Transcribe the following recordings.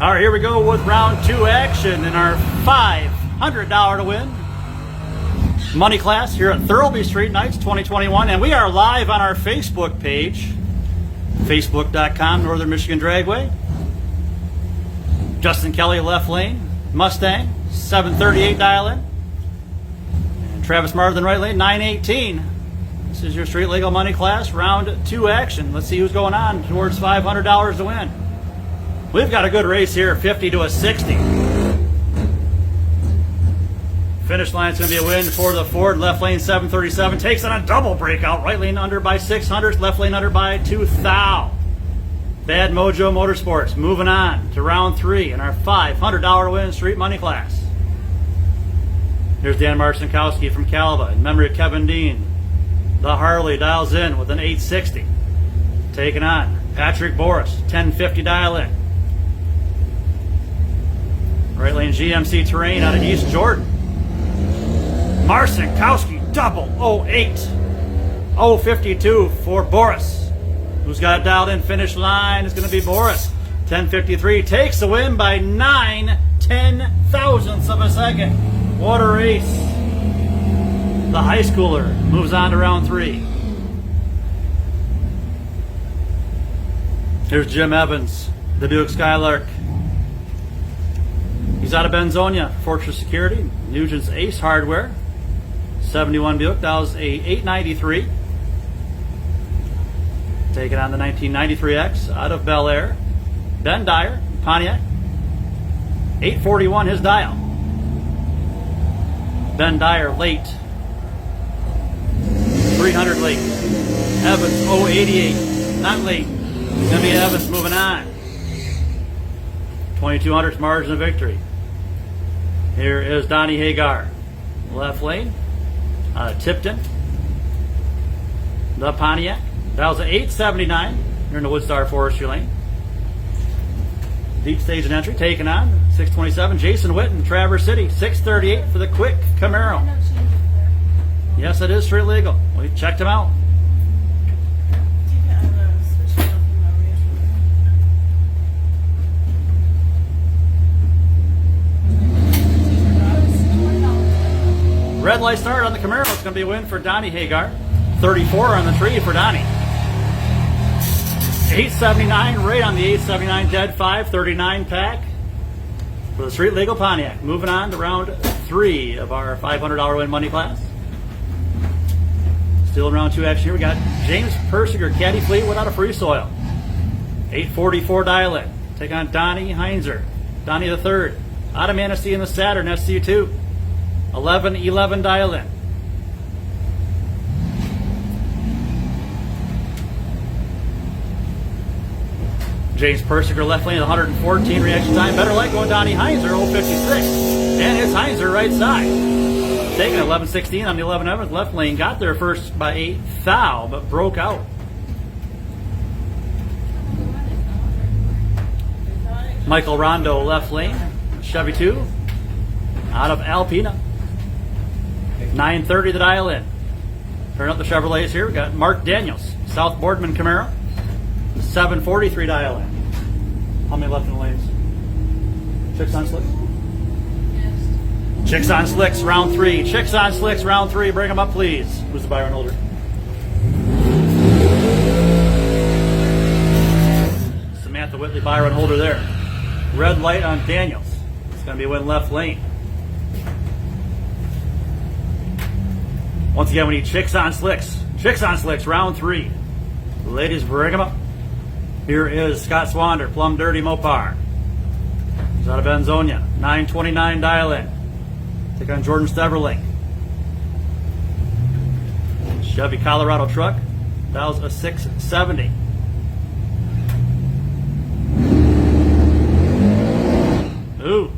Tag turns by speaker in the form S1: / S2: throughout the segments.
S1: All right, here we go with round 2 action in our $500 to win money class here at Thirlby Street Nights 2021. And we are live on our Facebook page, facebook.com, Northern Michigan Dragway. Justin Kelly, left lane, Mustang, 738 dial in. And Travis Marthin, right lane, 918. This is your street legal money class, round 2 action. Let's see who's going on towards $500 to win. We've got a good race here, 50 to a 60. Finish line's going to be a win for the Ford. Left lane 737 takes on a double breakout. Right lane under by 600, left lane under by 2,000. Bad Mojo Motorsports moving on to round 3 in our $500 win street money class. Here's Dan Marcinkowski from Calva in memory of Kevin Dean. The Harley dials in with an 860. Taking on Patrick Boris, 1050 dial in. Right lane GMC Terrain out of East Jordan. Marcinkowski double 08. 052 for Boris. Who's got it dialed in? Finish line is going to be Boris. 1053 takes the win by 9/10 thousandths of a second. What a race. The high schooler moves on to round 3. Here's Jim Evans, the Buick Skylark. He's out of Benzonia, Fortress Security, Nugent's Ace Hardware. 71 Buick, that was a 893. Taking on the 1993X out of Bel Air. Ben Dyer, Pontiac. 841 his dial. Ben Dyer late. 300 late. Evans 088, not late. It's going to be Evans moving on. 2200's margin of victory. Here is Donnie Hagar. Left lane. Tipton. The Pontiac. That was an 879. You're in the Woodstar Forestry lane. Deep stage and entry. Taken on 627. Jason Witten, Traverse City. 638 for the quick Camaro. Yes, it is street legal. We checked him out. Red light start on the Camaro. It's going to be a win for Donnie Hagar. 34 on the tree for Donnie. 879 right on the 879 dead 539 pack for the street legal Pontiac. Moving on to round 3 of our $500 win money class. Still in round 2 action here. We got James Persiger, Caddy Fleetwood out of Free Soil. 844 dial in. Take on Donnie Heinzer. Donnie the third. Out of Manistee in the Saturn SC2. 1111 dial in. James Persiger left lane at 114 reaction time. Better light going Donnie Heinzer 056. And it's Heinzer right side. Taking 1116 on the 11 Evans left lane. Got there first by 8 thou, but broke out. Michael Rondo left lane. Chevy 2 out of Alpena. 930 the dial in. Turn up the Chevrolets here. We got Mark Daniels, South Boardman Camaro. 743 dial in. How many left in the lanes? Chicks on slicks? Yes. Chicks on slicks, round 3. Chicks on slicks, round 3. Bring them up, please. Who's the Byron holder? Samantha Whitley, Byron holder there. Red light on Daniels. It's going to be a win left lane. Once again, we need chicks on slicks. Chicks on slicks, round 3. Ladies, bring them up. Here is Scott Swander, Plum Dirty Mopar. He's out of Benzonia. 929 dial in. Take on Jordan Steverling. Chevy Colorado truck. That was a 670. Ooh.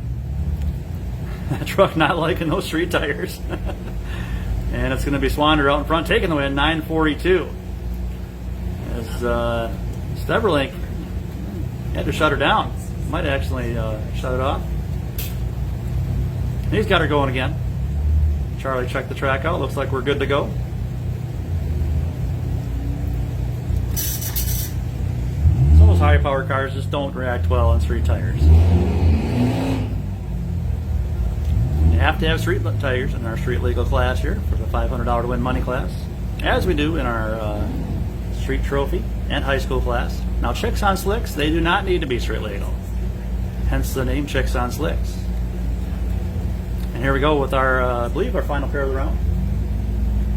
S1: That truck not liking those street tires. And it's going to be Swander out in front taking the win, 942. As Steverlink had to shut her down. Might actually shut it off. And he's got her going again. Charlie checked the track out. Looks like we're good to go. those high power cars just don't react well on street tires. You have to have street tires in our street legal class here for the $500 to win money class, as we do in our street trophy and high school class. Now, Chicks on Slicks, they do not need to be street legal, hence the name Chicks on Slicks. And here we go with our, I believe, our final pair of the round.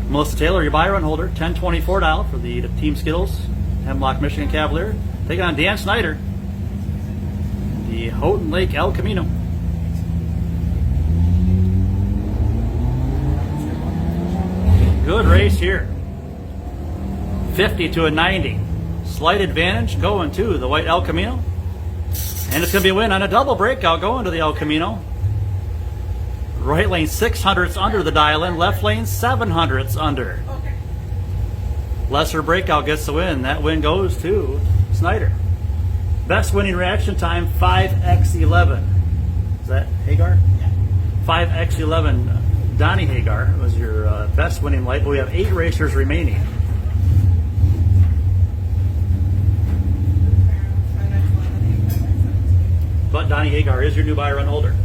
S1: Melissa Taylor, your buy run holder, 1024 dial for the Team Skittles Hemlock Michigan Cavalier. Taking on Dan Snyder, the Houghton Lake El Camino. Good race here. 50 to a 90. Slight advantage going to the white El Camino. And it's going to be a win on a double breakout going to the El Camino. Right lane 600ths under the dial in, left lane 700ths under.
S2: Okay.
S1: Lesser breakout gets the win. That win goes to Snyder. Best winning reaction time 5x11. Is that Hagar?
S2: Yeah.
S1: 5x11. Donnie Hagar was your best winning light, but we have 8 racers remaining. But Donnie Hagar is your new buy run holder.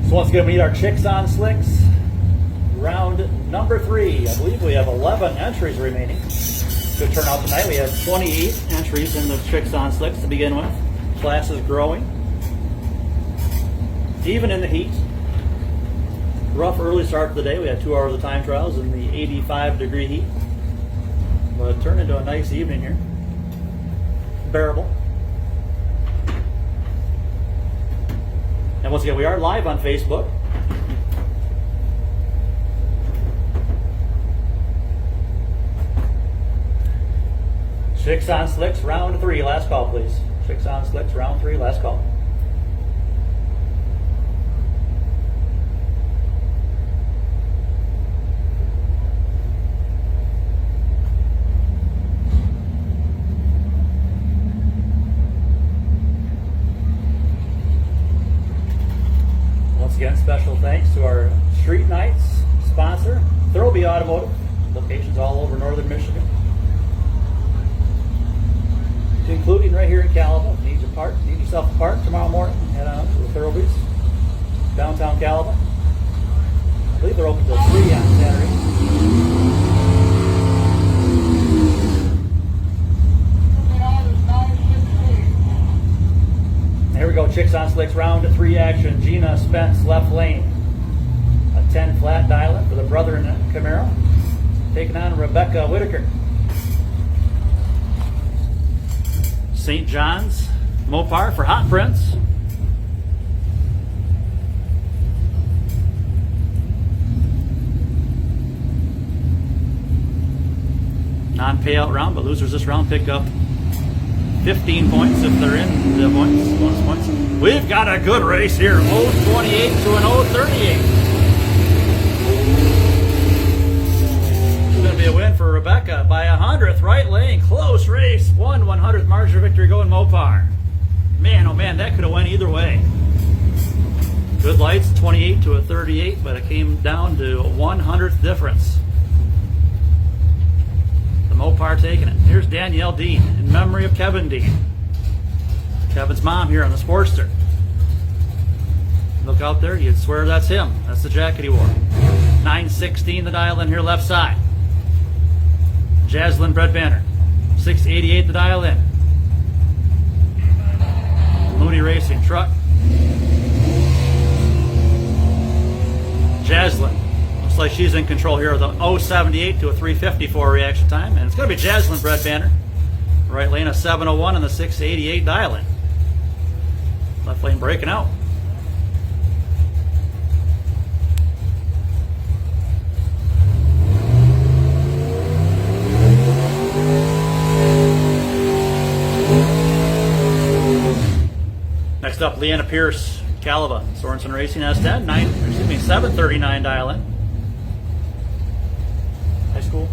S1: So once again, we need our Chicks on Slicks. Round number 3. I believe we have 11 entries remaining. Good turnout tonight. We have 28 entries in the Chicks on Slicks to begin with. Class is growing. Even in the heat. Rough early start to the day. We had 2 hours of time trials in the 85-degree heat. But it turned into a nice evening here. Bearable. And once again, we are live on Facebook. Chicks on Slicks, round 3, last call, please. Chicks on Slicks, round 3, last call. Once again, special thanks to our Street Nights sponsor, Thirlby Automotive, locations all over northern Michigan, including right here in Calaba. Need yourself a part tomorrow morning. Head on up to the Thirlby's, downtown Calaba. I believe they're open till 3 on Saturday. Here we go, Chicks on Slicks, round 3 action. Gina Spence, left lane. A 10 flat dial-in for the brother in Camaro. Taking on Rebecca Whitaker. St. John's, Mopar for Hot Prince. Non-payout round, but losers this round pick up 15 points if they're in the points, bonus points. We've got a good race here, 0-28 to an 0-38. It's going to be a win for Rebecca by 100th, right lane, close race, 1/100th margin of victory going Mopar. Man, oh man, that could have went either way. Good lights, 28 to a 38, but it came down to a 100th difference. The Mopar taking it. Here's Danielle Dean in memory of Kevin Dean. Kevin's mom here on the Sportster. Look out there, you'd swear that's him. That's the jacket he wore. 916 the dial in here left side. Jaslyn Breadbanner. 688 the dial in. Mooney Racing truck. Jaslyn. Looks like she's in control here with a 078 to a 354 reaction time. And it's going to be Jaslyn Breadbanner. Right lane a 701 and the 688 dial in. Left lane breaking out. Next up, Leanna Pierce, Calaba, Sorensen Racing S10, 739 dial in. High school.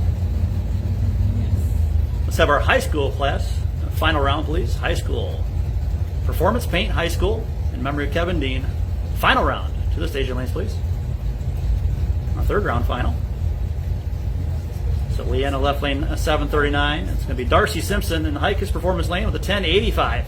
S1: Let's have our high school class. Final round, please. High school. Performance Paint High School in memory of Kevin Dean. Final round. To the stage and lanes, please. Our third round final. So Leanna left lane 739. It's going to be Darcy Simpson in the Hikers Performance lane with a 1085.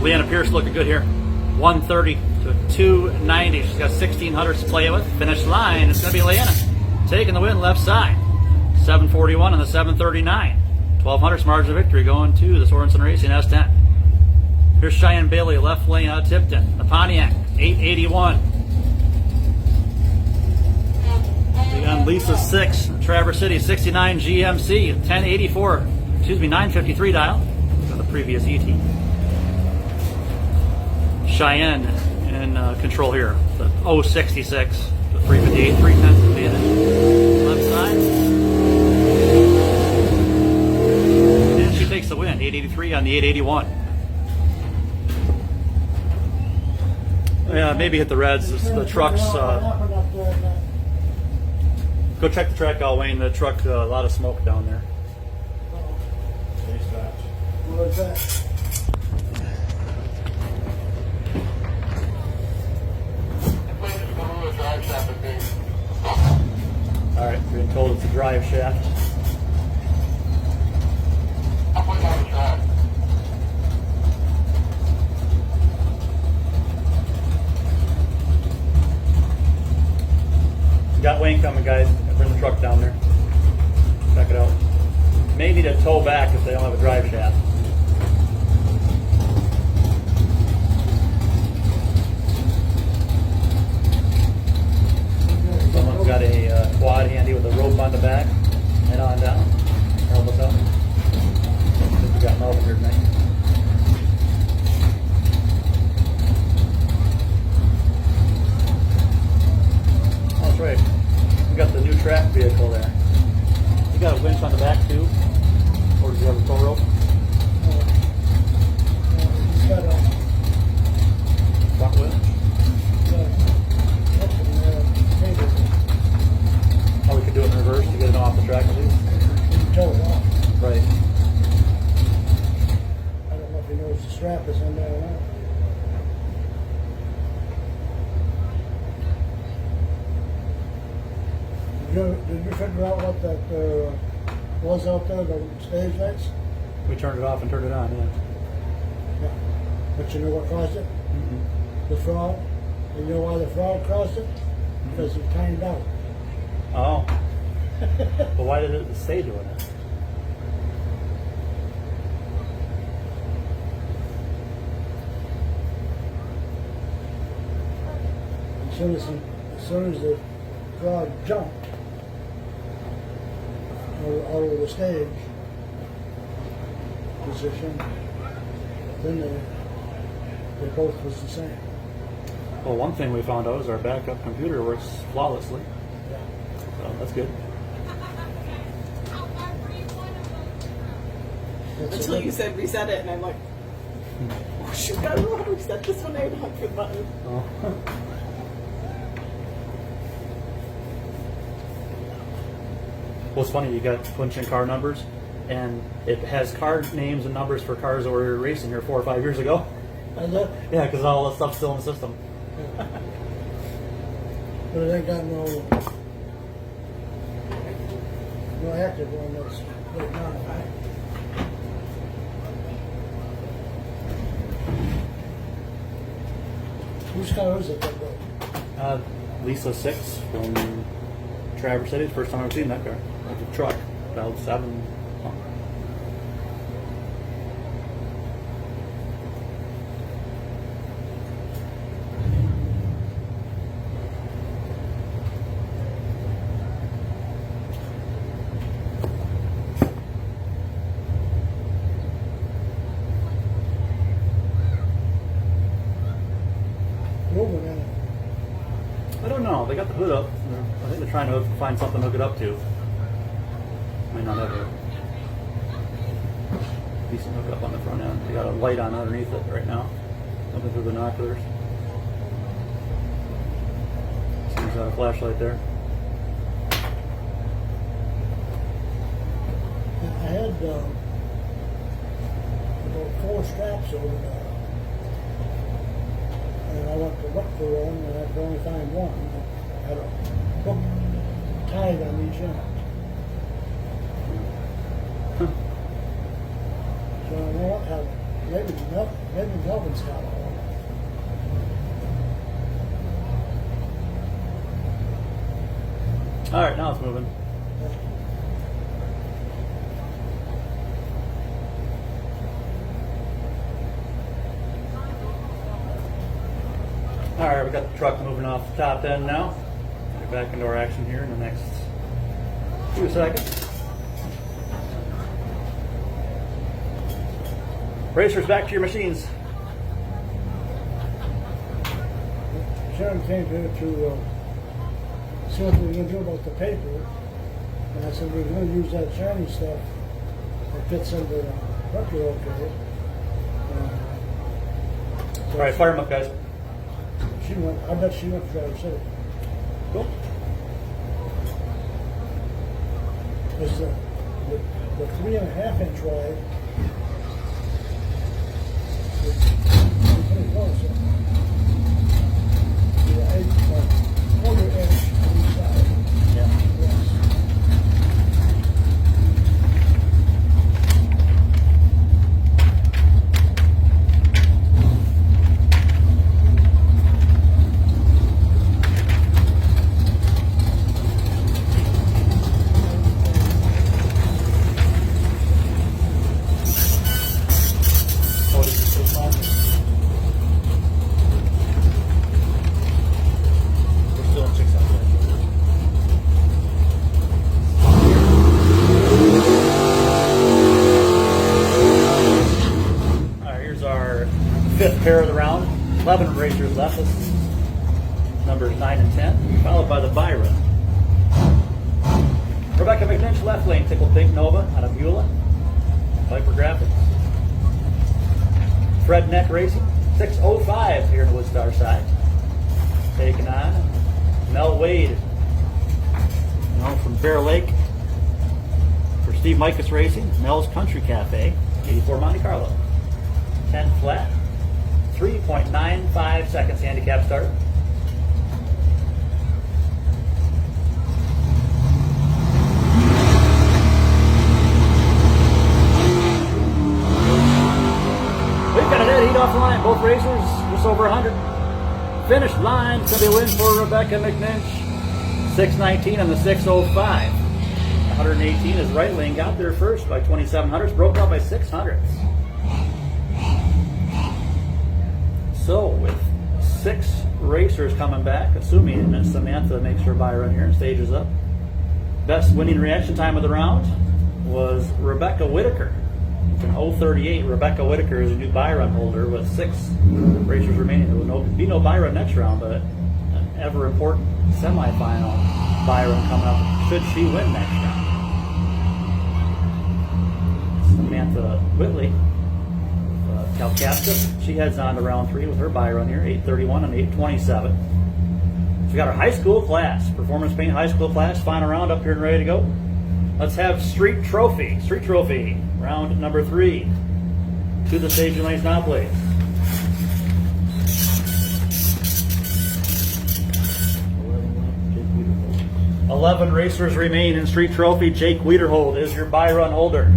S1: Leanna Pierce looking good here. 130 to 290. She's got 1600s to play with. Finish line. It's going to be Leanna taking the win left side. 741 on the 739. 1200s margin of victory going to the Sorensen Racing S10. Here's Cheyenne Bailey, left lane out of Tipton. The Pontiac, 881. We got Lisa 6, Traverse City, 69 GMC, 1084. 953 dial from the previous ET. Cheyenne in control here. The 066, the 358, 310 advantage. Left side. And she takes the win. 883 on the 881. Yeah, maybe hit the reds. The trucks. Go check the track out, Wayne. The truck, a lot of smoke down there.
S2: What was that?
S1: All right, being told it's a drive shaft. Got Wayne coming, guys. Bring the truck down there. Check it out. May need a tow back if they don't have a drive shaft. Someone's got a quad handy with a rope on the back. Head on down. Help us out. I think we got Melvin here tonight. Oh, that's right. We got the new track vehicle there. You got a winch on the back too? Or does you have a tow rope?
S2: He's got a
S1: Front winch? Oh, we could do it in reverse to get it off the track at least?
S2: tow it off.
S1: Right.
S2: I don't know if he knows the strap is in there or not. Did you figure out what that was out there, the stage lights?
S1: We turned it off and turned it on, yeah.
S2: Yeah. But you know what caused it?
S1: Mm-hmm.
S2: The frog. You know why the frog caused it? Because he timed out.
S1: Oh. But why did it stay doing it?
S2: As soon as the frog jumped out of the stage position, then they both was the same.
S1: Well, one thing we found out is our backup computer works flawlessly.
S2: Yeah.
S1: So that's good.
S3: Until you said reset it, and I'm like, oh shoot, I don't know how to reset this one. I don't have the button.
S1: Oh. Well, it's funny, you got punch in car numbers, and it has car names and numbers for cars that were racing here 4 or 5 years ago.
S2: And that,
S1: Yeah, because all the stuff's still in the system.
S2: but it ain't got no active one that's right now. Whose car is it that goes?
S1: Lisa 6 from Traverse City. First time I've seen that car. Like a truck. About 7. I don't know. They got the hood up. I think they're trying to find something to hook it up to. Might not have a decent hookup on the front end. They got a light on underneath it right now. Something through the binoculars. Seems got a flashlight there.
S2: I had about 4 straps over there. And I went to look for one, and I could only find one. I had a hook tied on each end. So I know what happened. Maybe Melvin's got one.
S1: All right, now it's moving. All right, we got the truck moving off the top end now. Get back into our action here in the next few seconds. Racers, back to your machines.
S2: Sharon came here to see what we were going to do about the paper. And I said, we're going to use that shiny stuff that fits into the bucket okay.
S1: All right, fire them up, guys.
S2: She went, I bet she went to Drive City.
S1: Cool.
S2: Because the 3.5 inch wide is pretty close. The 1/4 inch on each side.
S1: Yeah.
S2: Yes.
S1: Pair of the round, 11 racers left. This is numbers 9 and 10, followed by the Byron. Rebecca McNinch, left lane, Tickle Pink Nova out of Beulah. Viper Graphics. Fred Neck Racing, 605 here in the Woodstar side. Taking on Mel Wade, from Bear Lake. For Steve Micus Racing, Mel's Country Cafe, 84 Monte Carlo. 10 flat. 3.95 seconds handicap start. We've got a dead heat off the line. Both racers just over 100. Finish line. It's going to be a win for Rebecca McNinch. 619 on the 605. 118 is right lane. Got there first by 2700s. Broke out by 600s. So with 6 racers coming back, assuming that Samantha makes her bye run here and stages up, best winning reaction time of the round was Rebecca Whitaker. It's an 0:38. Rebecca Whitaker is a new bye run holder with 6 racers remaining. There will be no bye run next round, but an ever important semifinal bye run coming up should she win next round. Samantha Whitley. Calcasta, she heads on to round 3 with her bye run here, 8:31 and 8:27. So we got our high school class, performance paint high school class, final round up here and ready to go. Let's have Street Trophy, round number 3. To the stage and lanes now, please. Eleven racers remain in Street Trophy. Jake Wiederhold is your bye run holder.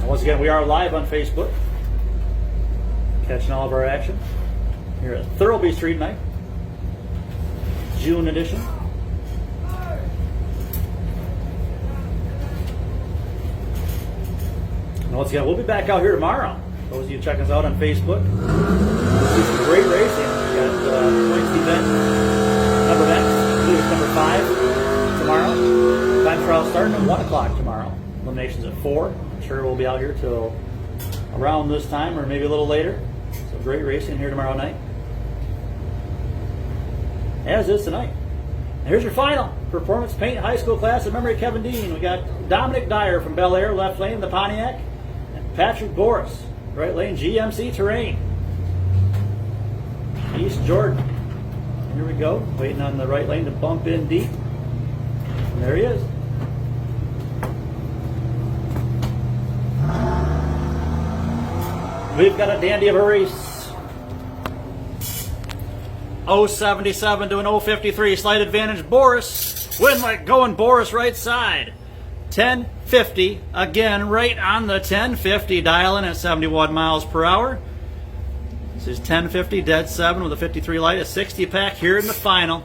S1: Once again, we are live on Facebook, catching all of our action here at Thirlby Street Night, June edition. And once again, we'll be back out here tomorrow. Those of you checking us out on Facebook, see some great racing. We got Wednesday event, number next, I believe it's number 5 tomorrow. Time trial starting at 1 o'clock tomorrow. Eliminations at 4. I'm sure we'll be out here till around this time or maybe a little later. So great racing here tomorrow night, as is tonight. Here's your final performance paint high school class in memory of Kevin Dean. We got Dominic Dyer from Bel Air, left lane, the Pontiac, and Patrick Boris, right lane, GMC Terrain. East Jordan. Here we go, waiting on the right lane to bump in deep. And there he is. We've got a dandy of a race. 077 to an 053, slight advantage Boris. Win like going Boris right side. 1050, again right on the 1050, dialing at 71 miles per hour. This is 1050, dead 7 with a 53 light, a 60 pack here in the final.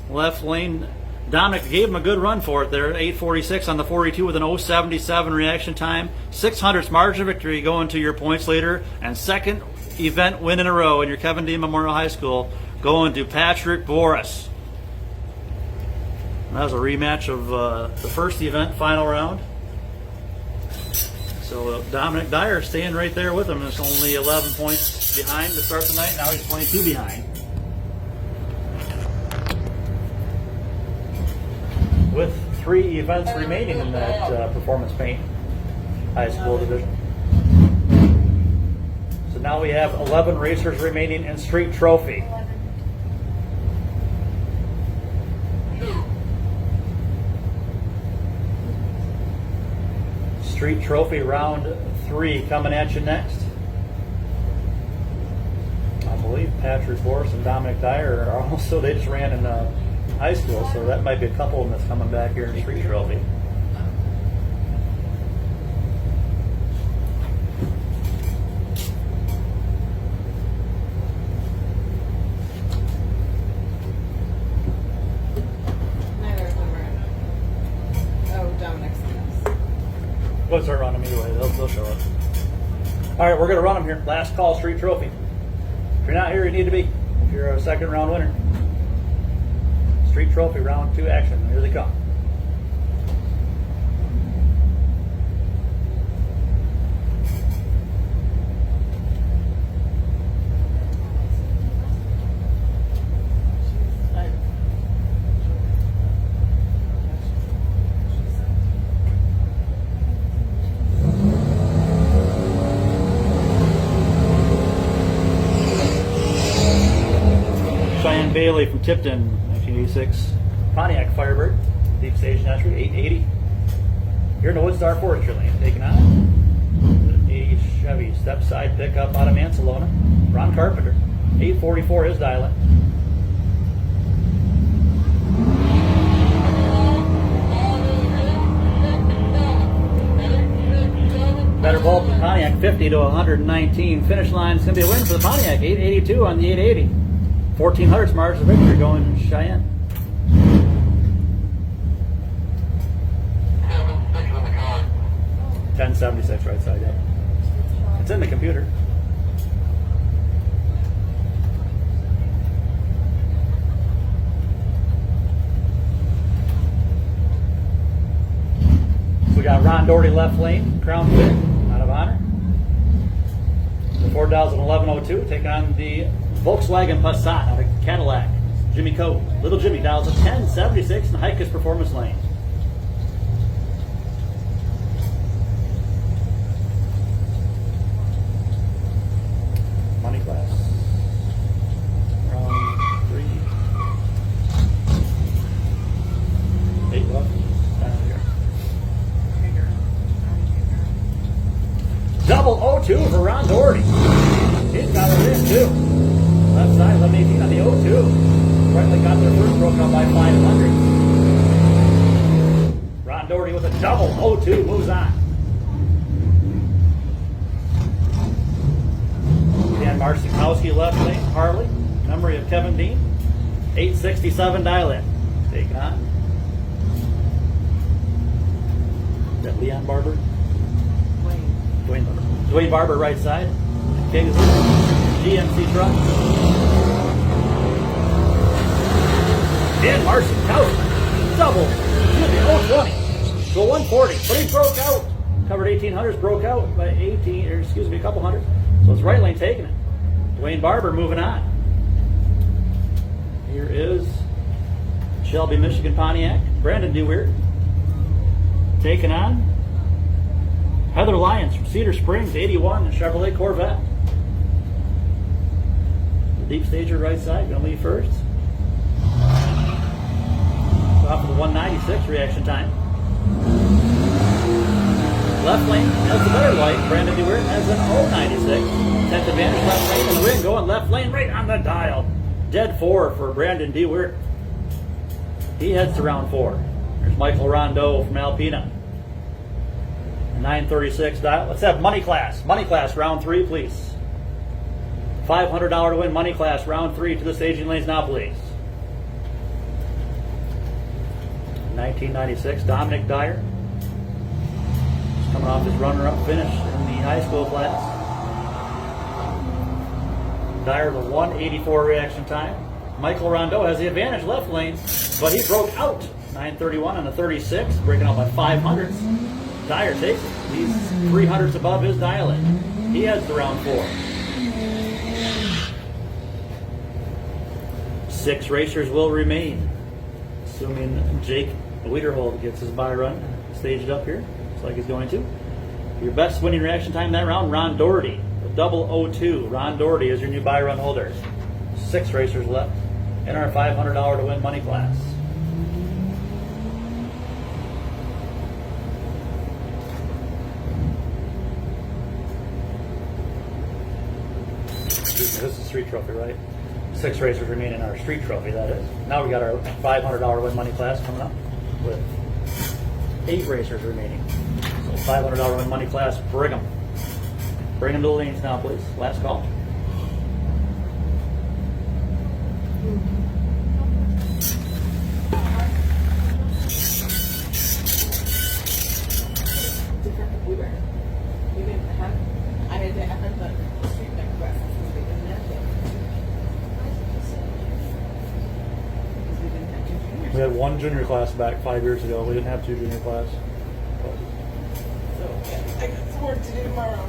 S1: Left lane, Dominic gave him a good run for it there. 846 on the 42 with an 077 reaction time. 600th margin of victory going to your points leader. And second event win in a row in your Kevin Dean Memorial High School going to Patrick Boris. That was a rematch of the first event, final round. So Dominic Dyer staying right there with him. It's only 11 points behind to start the night. Now he's 22 behind. With 3 events remaining in that performance paint high school division. So now we have 11 racers remaining in street trophy. Street trophy round 3 coming at you next. I believe Patrick Boris and Dominic Dyer are also, they just ran in high school, so that might be a couple of them that's coming back here in street trophy.
S3: Neither of them are. Oh, Dominic's next.
S1: We'll start running them either way, they'll show up. Alright, we're going to run them here. Last call, street trophy. If you're not here, you need to be. If you're a second round winner. Street trophy round 2 action. Here they come. Cheyenne Bailey from Tipton, 1986. Pontiac Firebird, deep stage entry, 880. Here in the Woodstar Forestry lane, taking on the 80 Chevy step side pickup out of Mansalona. Ron Carpenter, 844 is dialing. Better ball from Pontiac, 50 to 119. Finish line is going to be a win for the Pontiac, 882 on the 880. 1400's margin of victory going to Cheyenne. 1076 right side up. It's in the computer. We got Ron Doherty left lane, Crown Vic out of honor. The 4011-02 take on the Volkswagen Passat out of Cadillac. Jimmy Coe, Little Jimmy dials a 1076 in the Heikes performance lane. Money class. Round 3. 8 left. Down here. Double 02 for Ron Doherty. He's got it in too. Left side, 1118 on the 02. Rightly got their first broken up by 500. Ron Doherty with a double 02 moves on. Dan Marcinkowski left lane, Harley. Memory of Kevin Dean. 867 dial in. Taking on. Is that Leon Barber? Dwayne Barber. Dwayne Barber right side. Kingsley. GMC truck. Dan Marcinkowski. Double. 020. Go 140. But he broke out. Covered 1800s, broke out by 18, or excuse me, a couple hundred. So it's right lane taking it. Dwayne Barber moving on. Here is Shelby, Michigan Pontiac. Brandon DeWeert taking on Heather Lyons from Cedar Springs, 81 Chevrolet Corvette. The deep stager right side, going to leave first. Off of the 196 reaction time. Left lane has the better light. Brandon DeWeert has an 096. 10th advantage left lane in the win. Going left lane right on the dial. Dead 4 for Brandon DeWeert. He heads to round 4. There's Michael Rondeau from Alpena. 936 dial. Let's have money class. Money class round 3, please. $500 to win money class round 3 to the staging lanes now, please. 1996, Dominic Dyer. He's coming off his runner-up finish in the high school class. Dyer, the 184 reaction time. Michael Rondeau has the advantage left lane, but he broke out. 931 on the 36, breaking out by 500s. Dyer takes it. He's 300s above his dial in. He heads to round 4. 6 racers will remain, assuming Jake Wiederhold gets his bye run staged up here. Looks like he's going to. Your best winning reaction time that round, Ron Doherty. The 002. Ron Doherty is your new bye run holder. 6 racers left in our $500 to win money class. This is street trophy, right? 6 racers remain in our street trophy, that is. Now we got our $500 win money class coming up with 8 racers remaining. So $500 win money class, bring them. Bring them to the lanes now, please. Last call.
S3: Different we were. We didn't have, I didn't have the street night classes because we didn't have it. Because we didn't have 2 juniors.
S1: We had 1 junior class back 5 years ago. We didn't have 2 junior class.
S3: So I got some work to do tomorrow.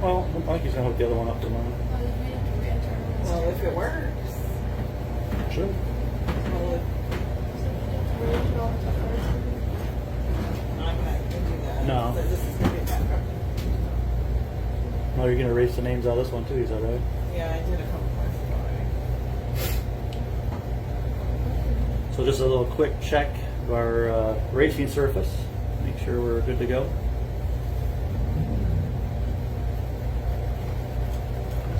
S1: Well, I think he's going to hook the other one up tomorrow.
S3: Well, if it works.
S1: Sure.
S3: Well, I'm not going to do that.
S1: No.
S3: So this is going to be bad.
S1: No, you're going to erase the names out of this one too, is that right?
S3: Yeah, I did a couple months ago.
S1: So just a little quick check of our racing surface. Make sure we're good to go.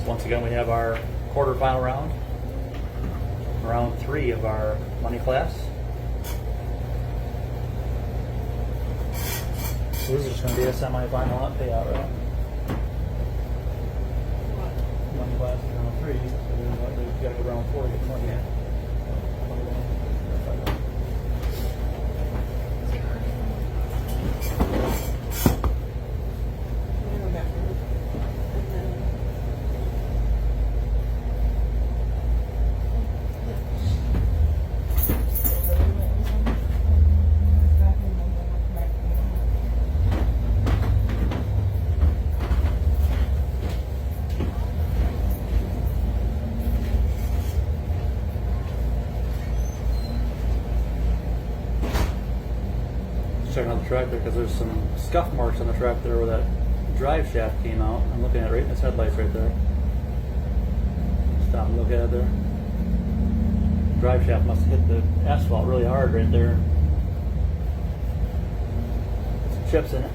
S1: So once again, we have our quarterfinal round. Round 3 of our money class. So this is just going to be a semi-final payout, right? Money class is round 3, so then we've got to go round 4 to get the money. Checking out the track there because there's some scuff marks on the track there where that drive shaft came out. I'm looking at it right in its headlights right there. Stop and look at it there. Drive shaft must have hit the asphalt really hard right there. Some chips in it.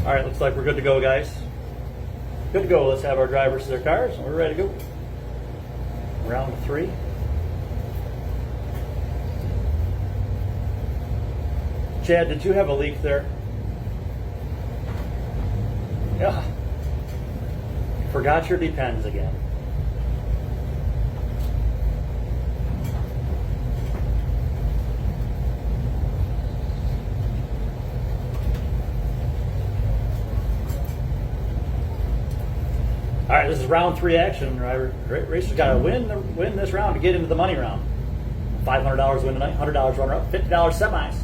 S1: All right, looks like we're good to go, guys. Good to go. Let's have our drivers to their cars, and we're ready to go. Round 3. Chad, did you have a leak there? Yeah. Forgot your depends again. All right, right, this is round 3 action. Racers got to win this round to get into the money round. $500 win tonight, $100 runner up, $50 semis.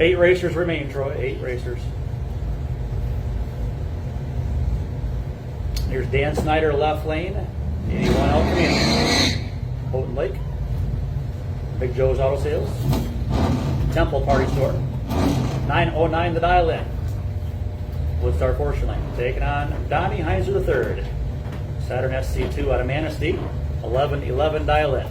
S1: Eight racers remain, Troy. 8 racers. Here's Dan Snyder, left lane. 81 out community. Houghton Lake. Big Joe's Auto Sales. Temple Party Store. 909 the dial in. Woodstar Fortune Lane. Taking on Donnie Heinzer III. Saturn SC2 out of Manistee. 1111 dial in.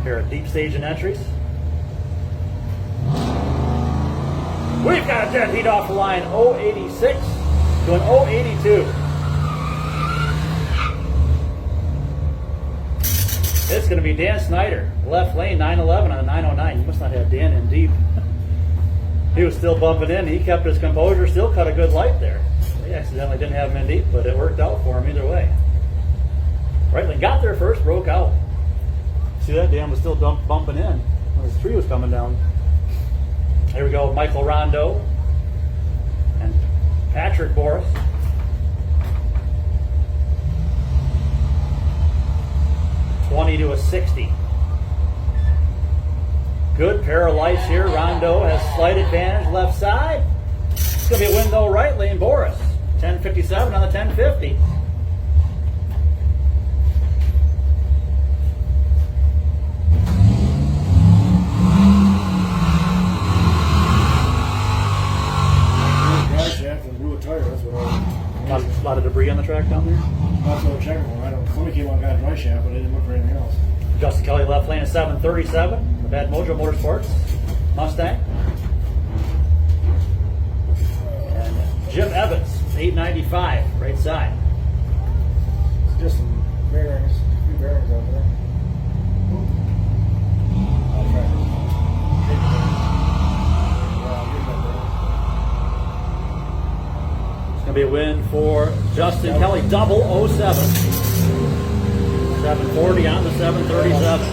S1: Here at deep stage and entries. We've got a dead heat off the line, 086, doing 082. It's going to be Dan Snyder, left lane, 911 on a 909. You must not have Dan in deep. He was still bumping in. He kept his composure, still cut a good light there. He accidentally didn't have him in deep, but it worked out for him either way. Right lane got there first, broke out. See that? Dan was still bumping in. His tree was coming down. Here we go, Michael Rondo and Patrick Boris. $20 to a 60. Good pair of lights here. Rondo has slight advantage left side. It's going to be a win though, right lane, Boris. 1057 on the 1050. A lot of debris on the track down there.
S2: That's what I'm checking for. I don't. Somebody came on, got a dry shaft, but I didn't look for anything else.
S1: Justin Kelly left lane at 737. The Bad Mojo Motorsports Mustang. And Jim Evans, 895, right side.
S2: It's just some bearings, a few bearings out there. I'll try this.
S1: It's going to be a win for Justin Kelly, double 07. 740 on the 737.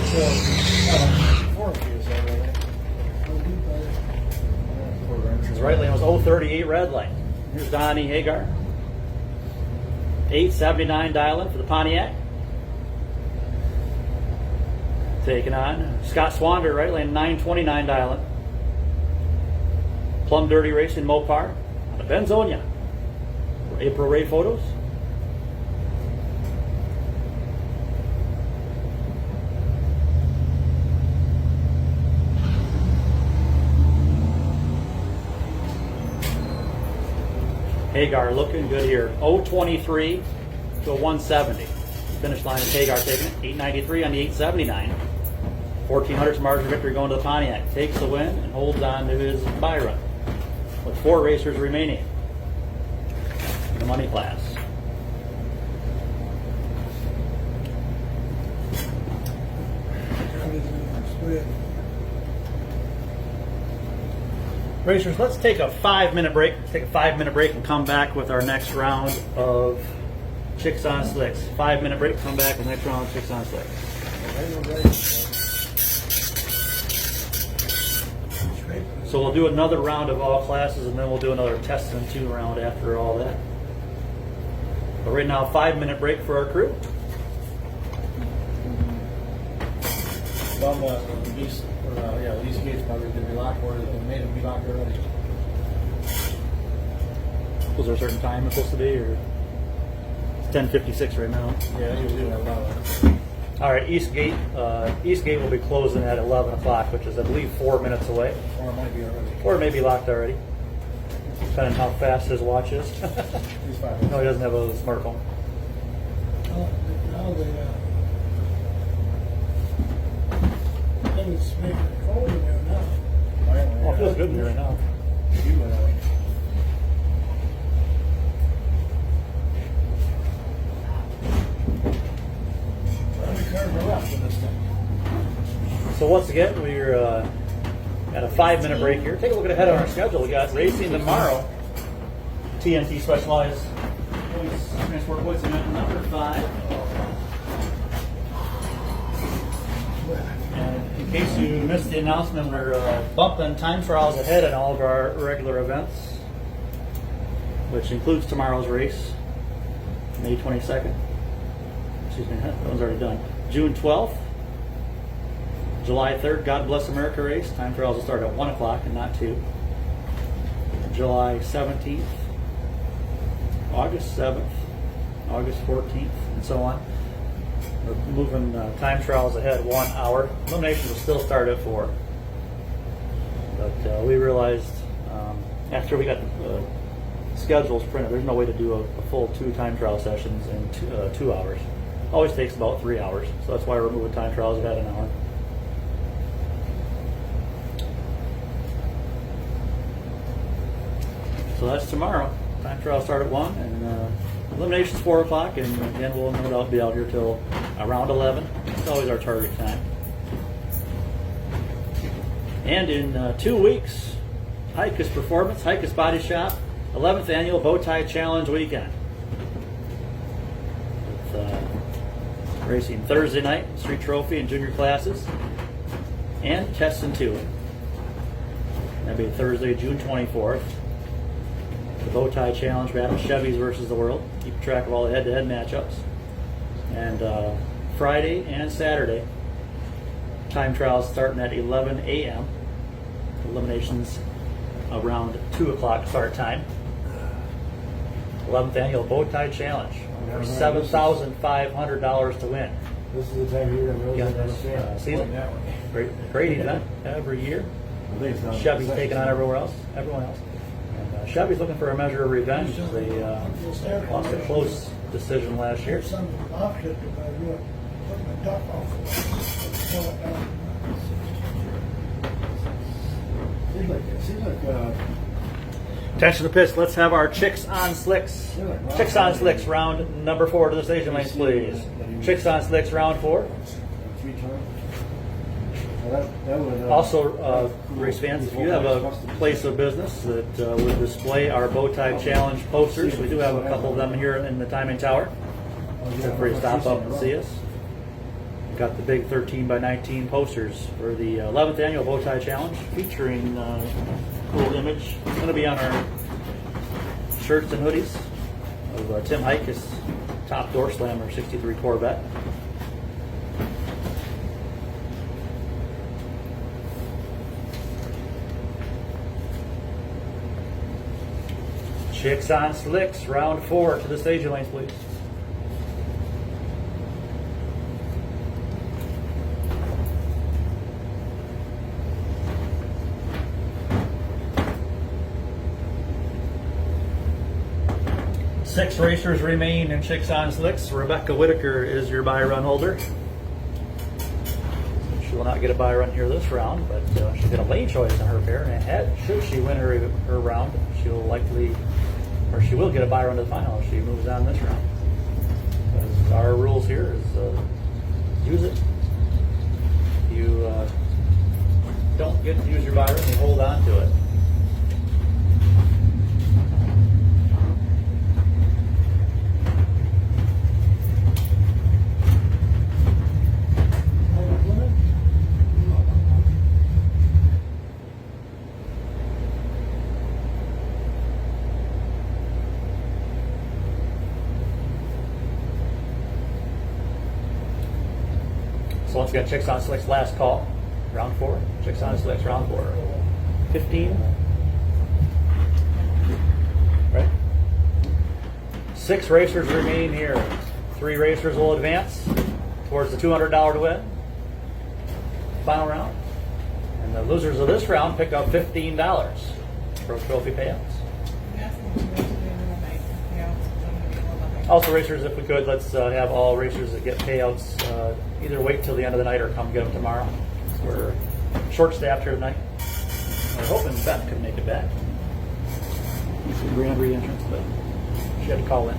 S1: His right lane was 038 red light. Here's Donnie Hagar. 879 dial in for the Pontiac. Taking on Scott Swander, right lane, 929 dial in. Plum Dirty Racing Mopar out of Benzonia. April Ray photos. Hagar looking good here. 023 to a 170. Finish line is Hagar taking it. 893 on the 879. 1400's margin of victory going to the Pontiac. Takes the win and holds on to his bye run. With 4 racers remaining in the money class. Racers, let's take a 5-minute break. Let's take a 5-minute break and come back with our next round of Chicks on Slicks. 5-minute break, come back with the next round of Chicks on Slicks. So we'll do another round of all classes and then we'll do another test and 2 round after all that. But right now, 5-minute break for our crew.
S2: The east gate's probably going to be locked, or it made them be locked already.
S1: Was there a certain time it's supposed to be, or it's 10:56 right now?
S2: Yeah, usually have a lot of that.
S1: All right, East Gate will be closing at 11 o'clock, which is, I believe, 4 minutes away.
S2: Or it might be already.
S1: Or it may be locked already, depending on how fast his watch is.
S2: He's 5
S1: No, he doesn't have a smartphone.
S2: Now it's making it cold in there now.
S1: Oh, it feels good in here right now.
S2: You went out.
S1: again. We're at a 5-minute break here. Take a look ahead on our schedule. We got racing tomorrow. TNT Specialized Transport Boys event number 5. And in case you missed the announcement, we're bumping time trials ahead in all of our regular events, which includes tomorrow's race, May 22nd. Excuse me, that one's already done. June 12th, July 3rd, God Bless America race. Time trials will start at 1 o'clock and not 2. July 17th, August 7th, August 14th, and so on. We're moving time trials ahead 1 hour. Eliminations will still start at 4. But we realized after we got the schedules printed, there's no way to do a full 2 time trial sessions in 2 hours. Always takes about 3 hours. So that's why we're moving time trials ahead an hour. So that's tomorrow. Time trials start at 1 and eliminations 4 o'clock, and again we'll no doubt be out here till around 11. It's always our target time. And in 2 weeks, Hikus Performance, Hikus Body Shop, 11th Annual Bowtie Challenge Weekend. With racing Thursday night, Street Trophy and Junior classes, and Test and 2. That'll be Thursday, June 24th. The Bowtie Challenge battle, Chevys versus the world. Keep track of all the head-to-head matchups. And Friday and Saturday, time trials starting at 11 a.m. Eliminations around 2 o'clock start time. 11th Annual Bowtie Challenge. $7,500 to win.
S2: This is the time of year I'm really
S1: Again,
S2: going to
S1: this season. Great event every year. Chevy's taking on everyone else. And Chevy's looking for a measure of revenge. They lost a close decision last year.
S2: Some option by you putting the duck off. Seems like
S1: Attention to the pitch. Let's have our Chicks on Slicks. Chicks on Slicks, round number 4 to the station lanes, please. Chicks on Slicks, round 4.
S2: 3 times.
S1: Also, race fans, if you have a place of business that would display our Bowtie Challenge posters, we do have a couple of them here in the timing tower. Feel free to stop up and see us. We've got the big 13 by 19 posters for the 11th Annual Bowtie Challenge, featuring cool image. It's going to be on our shirts and hoodies of Tim Hikus, top door slammer, 63 Corvette. Chicks on Slicks, round 4 to the staging lanes, please. Six racers remain in Chicks on Slicks. Rebecca Whitaker is your buy run holder. She will not get a buy run here this round, but she'll get a lane choice in her pair. And should she win her round, she'll likely, or she will get a buy run to the final if she moves on this round. Because our rules here is use it. If you don't get to use your buy run, you hold on to it. So once again, Chicks on Slicks, last call, round 4. Chicks on Slicks, round 4. 15. Right? 6 racers remain here. 3 racers will advance towards the $200 to win. Final round. And the losers of this round pick up $15 for trophy payouts. Also, racers, if we could, let's have all racers that get payouts either wait till the end of the night or come get them tomorrow. We're short-staffed here tonight. We're hoping Beth could make it back. It's a grand re-entrance, but she had to call in.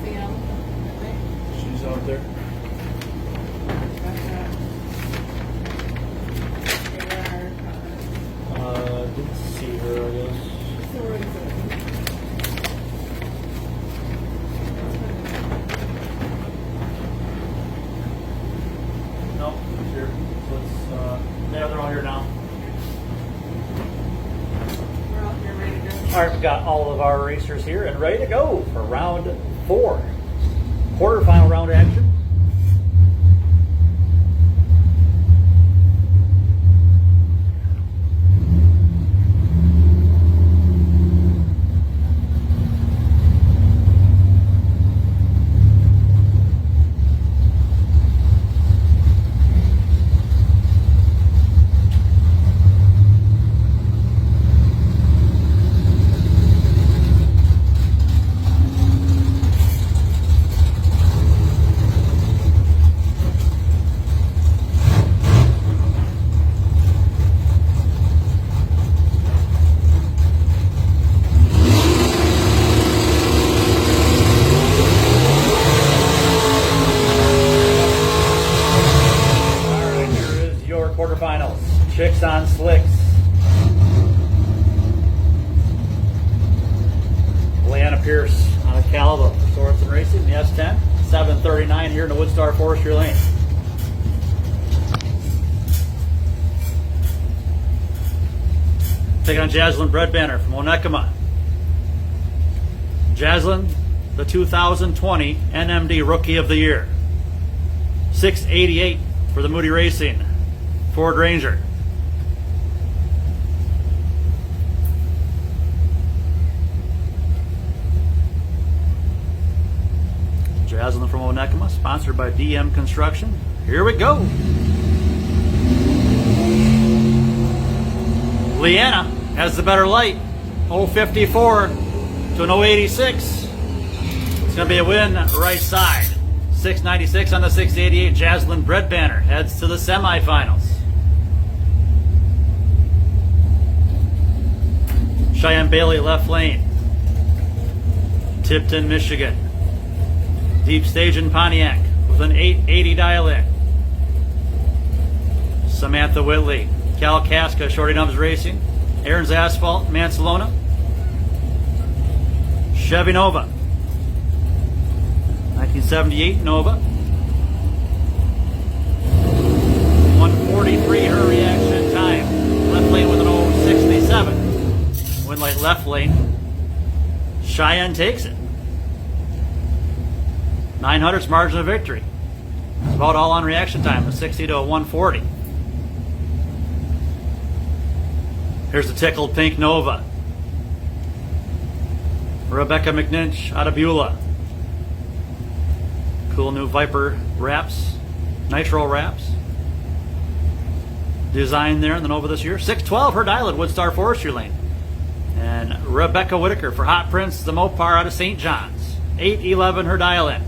S3: Sam, I think.
S1: She's out there. Didn't see her, I guess.
S3: So where is it?
S1: No, she's here. So it's, yeah, they're all here now.
S3: We're all here ready to go.
S1: All right, we've got all of our racers here and ready to go for round 4. Quarterfinal round action. Quarterfinals. Chicks on Slicks. Leanna Pierce out of Calva for Sorensen Racing, the S10. 7:39 here in the Woodstar Forestry Lane. Taking on Jaslyn Breadbanner from Onekama. Jaslyn, the 2020 NMD Rookie of the Year. 688 for the Moody Racing Ford Ranger. Jaslyn from Onekama, sponsored by DM Construction. Here we go. Leanna has the better light. 054 to an 086. It's going to be a win right side. 696 on the 688. Jaslyn Breadbanner heads to the semifinals. Cheyenne Bailey, left lane. Tipton, Michigan. Deep stage in Pontiac with an 880 dial-in. Samantha Whitley, Cal Casca, Shorty Nubs Racing. Aaron's Asphalt, Mansalona. Chevy Nova. 1978 Nova. 143 her reaction time. Left lane with an 067. Winlight left lane. Cheyenne takes it. 900's margin of victory. It's about all on reaction time, a 60 to a 140. Here's the tickled pink Nova. Rebecca McNinch out of Beulah. Cool new Viper wraps, nitro wraps. Design there in the Nova this year. 612 her dial at Woodstar Forestry Lane. And Rebecca Whitaker for Hot Prince, the Mopar out of St. John's. 811 her dial in.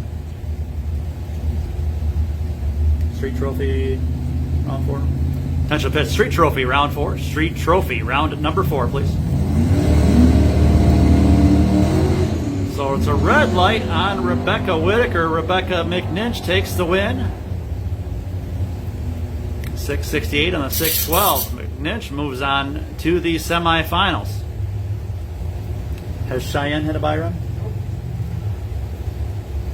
S1: Street Trophy round 4. Potential pit Street Trophy round 4. Street Trophy round number 4, please. So it's a red light on Rebecca Whitaker. Rebecca McNinch takes the win. 668 on the 612. McNinch moves on to the semifinals. Has Cheyenne hit a buy run?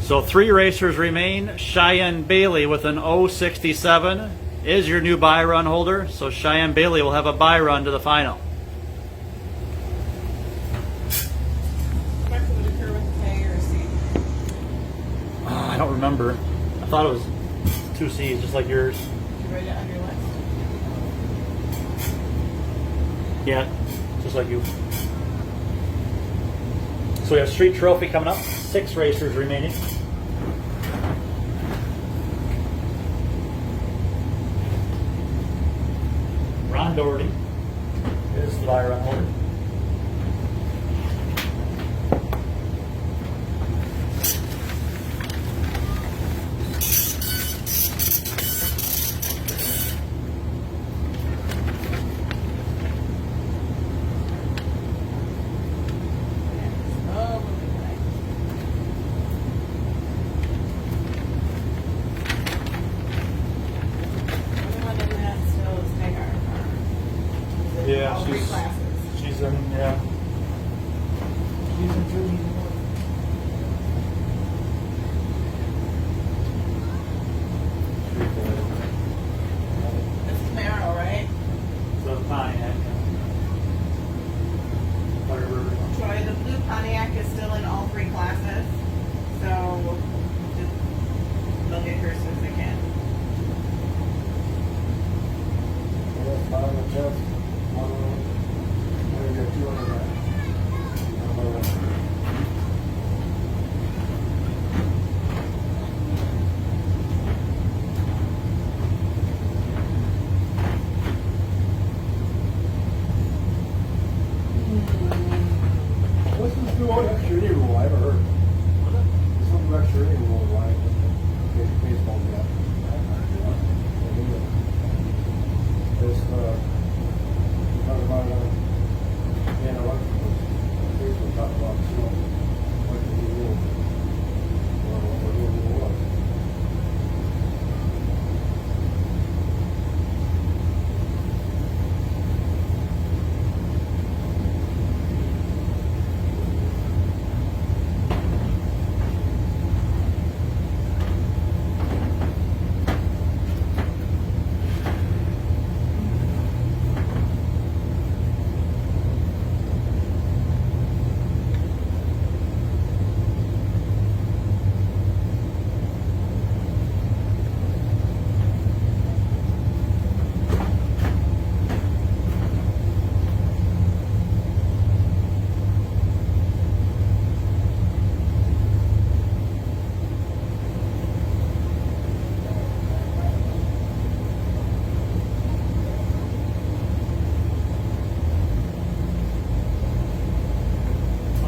S1: So 3 racers remain. Cheyenne Bailey with an 067 is your new buy run holder. So Cheyenne Bailey will have a buy run to the final. I don't remember. I thought it was 2 C's, just like yours.
S3: Did you write it on your list?
S1: Yeah, just like you. So we have Street Trophy coming up. 6 racers remaining. Ron Doherty is the buy run holder. Yeah,
S3: all three classes.
S1: she's in, yeah.
S2: He's in junior.
S3: This is Merrill, right?
S1: So Pontiac. Fire River.
S3: Troy, the blue Pontiac is still in all three classes, so just, they'll get here as soon as they can.
S2: That's fine, the test. Maybe get 200 grand. What's this new extra inning rule? I haven't heard. Some extra inning rule, why? Baseball, yeah. Just, we talked about it on, yeah, what, baseball talked about, so, what the new rule. Or what the new rule was.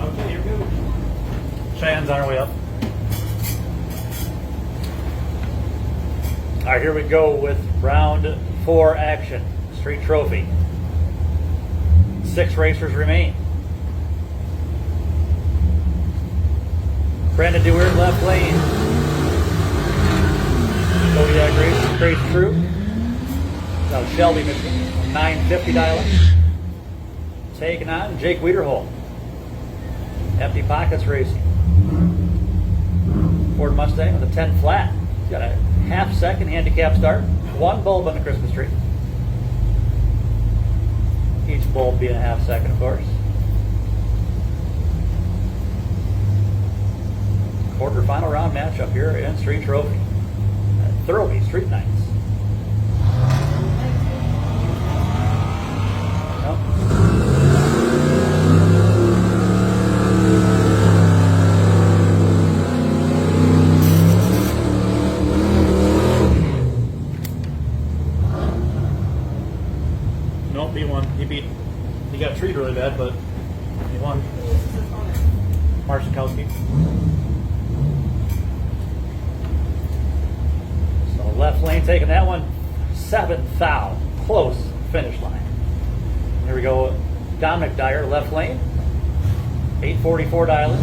S1: Okay, you're good. Cheyenne's on her way up. All right, here we go with round 4 action. Street Trophy. 6 racers remain. Brandon Dewar, left lane. Kodiak Grace Troop. Out of Shelby, Michigan. 950 dialing. Taking on Jake Wiederholt. Empty Pockets Racing. Ford Mustang with a 10 flat. He's got a half-second handicap start. 1 bulb on the Christmas tree. Each bulb being a half-second, of course. Quarterfinal round matchup here in Street Trophy at Thirlby Street Nights. Nope, he won. He got treated really bad, but he won.
S3: This is his opponent.
S1: Marszakowski. So left lane taking that one. 7th thou. Close finish line. Here we go. Dominic Dyer, left lane. 844 dialing.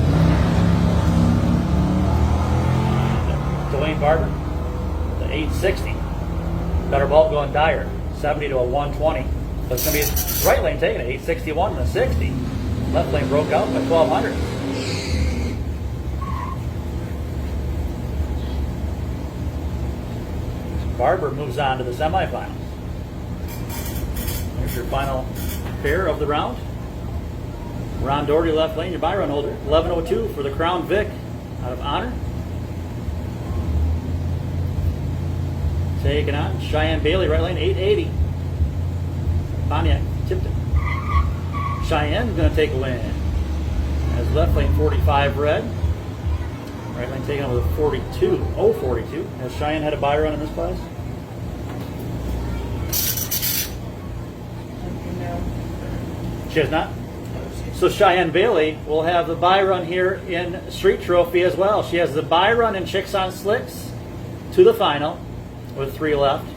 S1: Dwayne Barber. The 860. Better ball going Dyer. 70 to a 120. But it's going to be right lane taking it. 861 and a 60. Left lane broke out by 1200. Barber moves on to the semifinals. Here's your final pair of the round. Ron Doherty, left lane, your buy run holder. 1102 for the Crown Vic out of Honor. Taking on Cheyenne Bailey, right lane, 880. Pontiac tipped it. Cheyenne's going to take a win. As left lane 45 red. Right lane taking it with a 42. 042. Has Cheyenne had a buy run in this class?
S3: No.
S1: She has not? So Cheyenne Bailey will have the buy run here in Street Trophy as well. She has the buy run in Chicks on Slicks to the final with 3 left.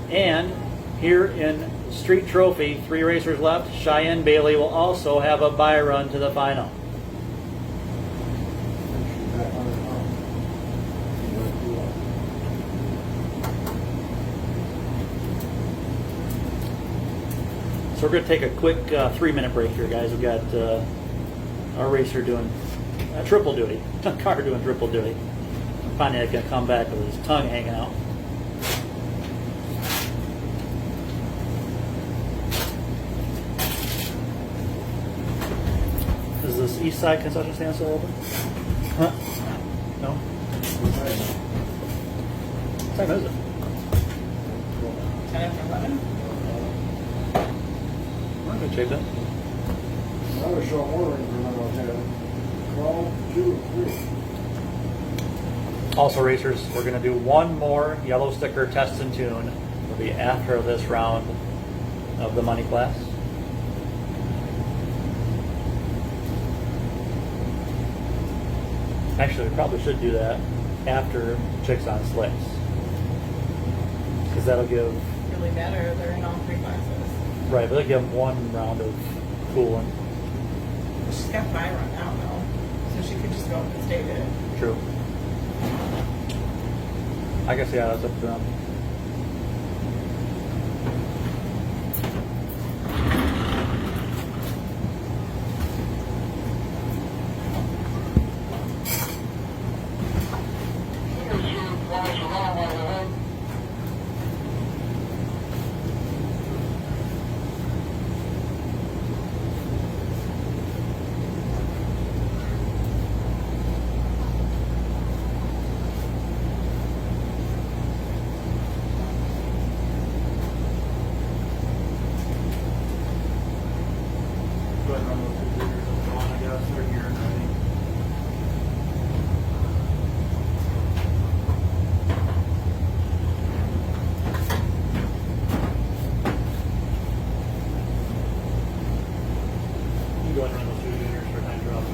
S1: And here in Street Trophy, 3 racers left. Cheyenne Bailey will also have a buy run to the final. So we're going to take a quick 3-minute break here, guys. We've got our racer doing triple duty, car doing triple duty. Pontiac going to come back with his tongue hanging out. Is this east side concession stand still open? Huh? No? What time is it?
S3: 10 after 11.
S1: We're in good shape then.
S2: I was short ordering for another 10, 12, 2, 3.
S1: Also, racers, we're going to do one more yellow sticker test and tune. It'll be after this round of the money class. Actually, we probably should do that after Chicks on Slicks, because that'll give
S3: Really better. They're in all 3 classes.
S1: right. But it'll give them one round of cooling.
S3: She's got Byron now, though, so she could just go up and state it.
S1: True. I guess yeah, that's up to them. Go ahead and run those 2 figures up on, I guess. They're here and ready. You can go ahead and run those 2 figures for 9 drops on.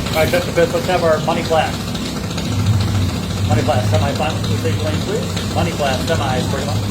S1: All right, Justin Fitz, let's have our money class. Money class semi-finals. Please take the lane, please. Money class semis, bring them up.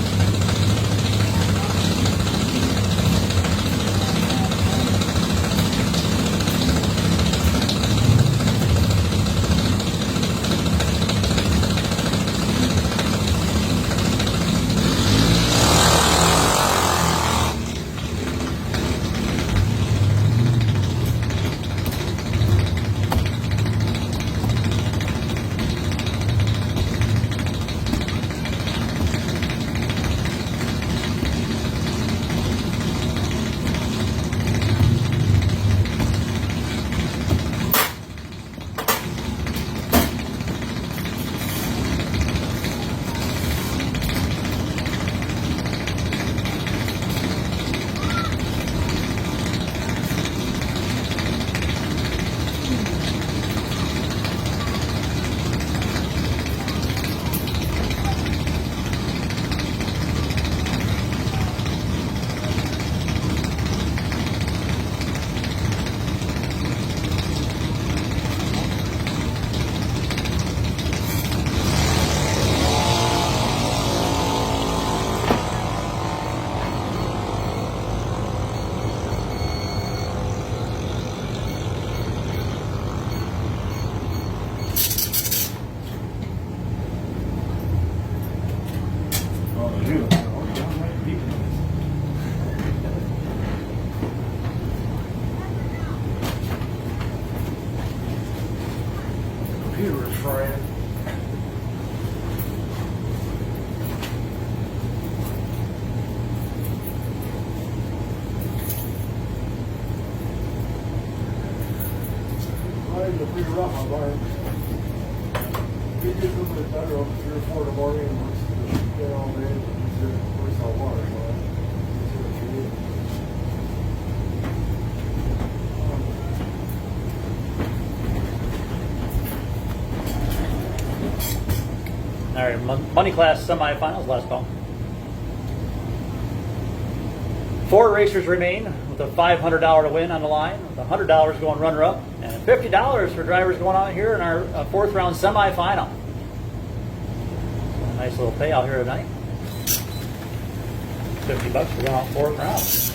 S2: mornings are pretty rough on mine. We get a little bit better up 3 or 4 in the morning and works get all day. Works out water, so that's what you need.
S1: All right, money class semifinals, last call. 4 racers remain with a $500 to win on the line, with $100 going runner-up, and $50 for drivers going out here in our 4th round semifinal. So a nice little payout here tonight. $50 for going out 4th round.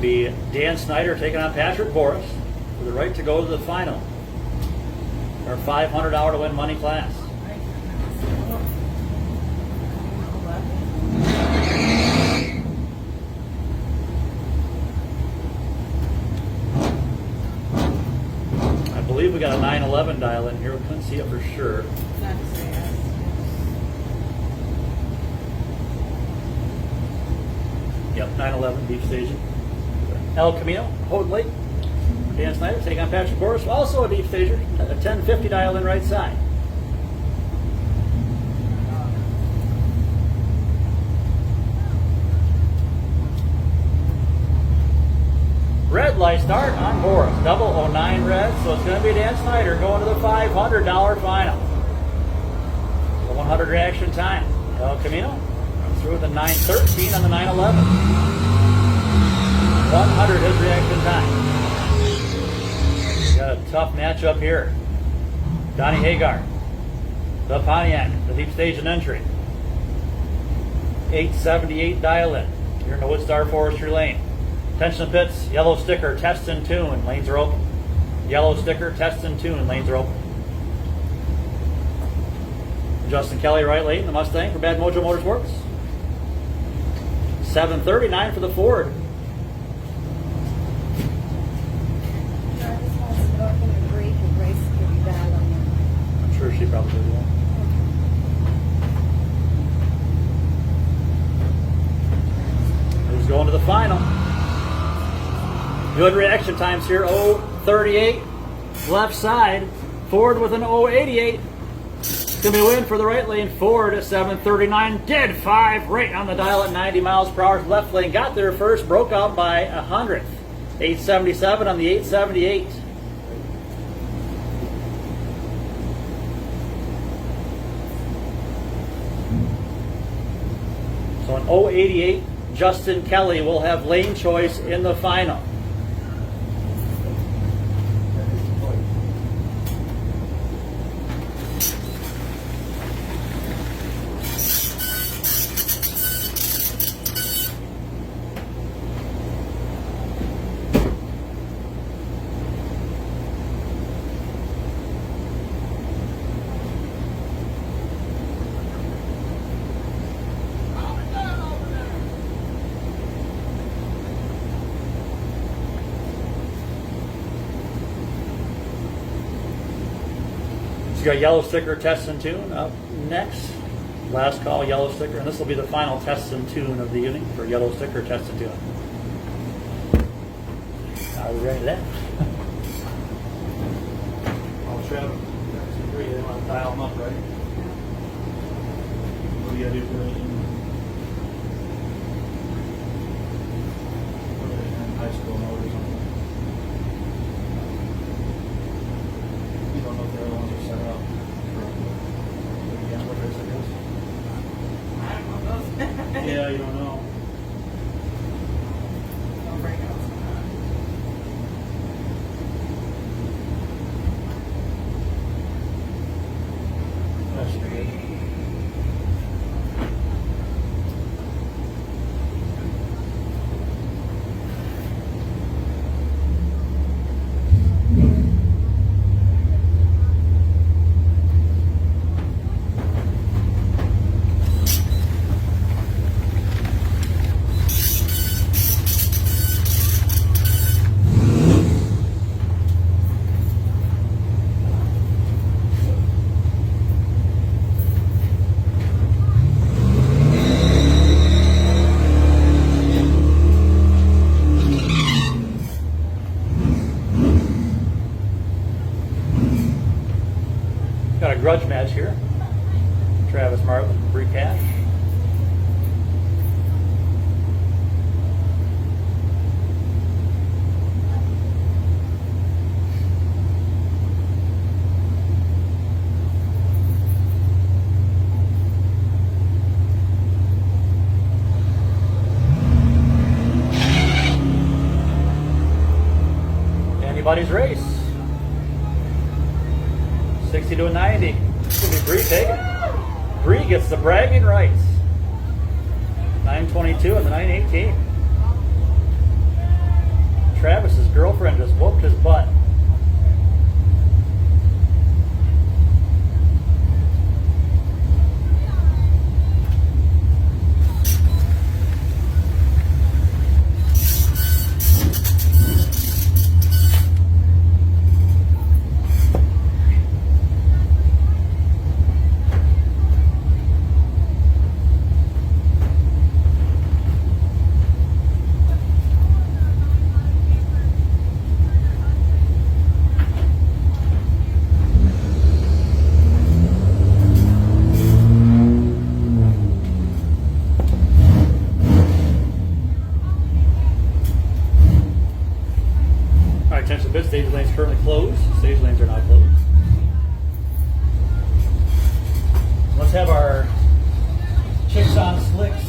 S1: Be Dan Snyder taking on Patrick Boris for the right to go to the final. Our $500 to win money class. I believe we got a 911 dial in here. We couldn't see it for sure. Yep, 911 Beef Station. El Camino, Houghton Lake. Dan Snyder taking on Patrick Boris, also a deep stager, a 1050 dial in right side. Red light start on Boris, double 09 red, so it's going to be Dan Snyder going to the $500 final. The 100 reaction time. El Camino comes through with a 913 on the 911. 100 his reaction time. Got a tough matchup here. Donnie Hagar, the Pontiac, the deep stage and entry. 878 dial in here in the Woodstar Forestry Lane. Attention to pits, yellow sticker, test and tune, lanes are open. Yellow sticker, test and tune, lanes are open. Justin Kelly, right lane, the Mustang for Bad Mojo Motorsports. 739 for the Ford. I'm sure she probably will. Who's going to the final? Good reaction times here. 038 left side. Ford with an 088. It's going to be a win for the right lane. Ford at 739. Did 5 right on the dial at 90 miles per hour. Left lane got there first. Broke out by 100th. 877 on the 878. So an 088, Justin Kelly will have lane choice in the final. You got yellow sticker, test and tune up next. Last call, yellow sticker, and this will be the final test and tune of the evening for yellow sticker, test and tune. Are we ready for that? I'll try to agree. They want to dial them up, right? What do you got to do for it? High school mode or something. You don't know if the other ones are set up. What race it is?
S3: I don't know those.
S1: Yeah, you don't know.
S3: No breakouts.
S1: That should be good. grudge match here. Travis Martin, Bree Cash. Anybody's race. 60 to a 90. It's going to be Bree taking it. Bree gets the bragging rights. 922 and the 918. Travis's girlfriend just whooped his butt. Attention bid, stage lanes currently closed. Stage lanes are now closed. Let's have our Chicks on Slicks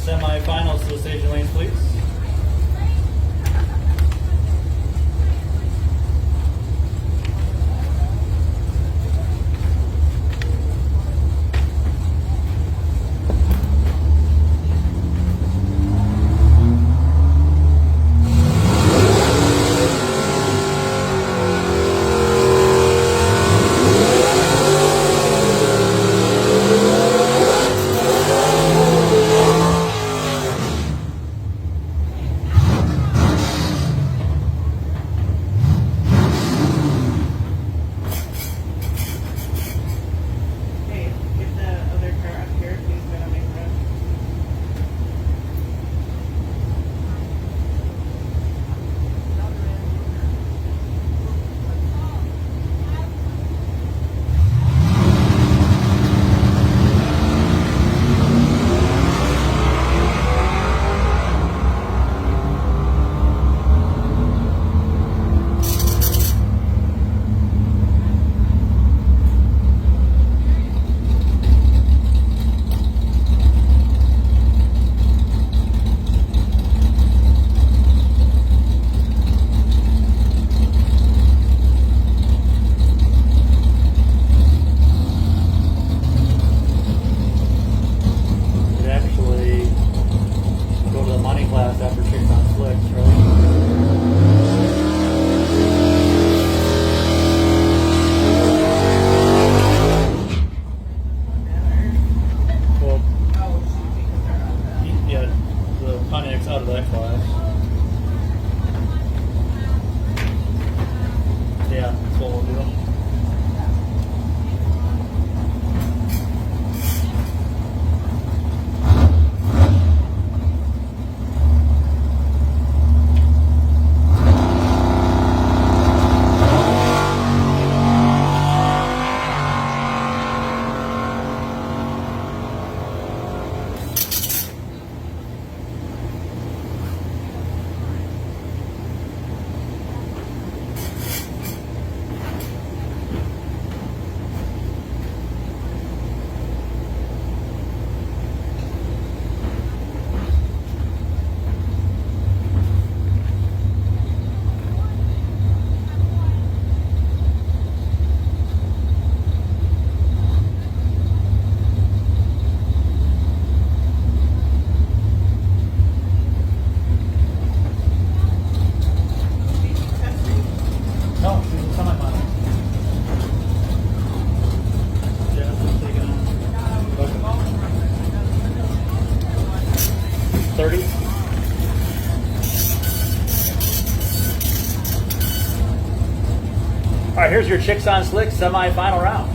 S1: semi-finals to the stage lanes, please. All right, here's your Chicks on Slicks semi-final round.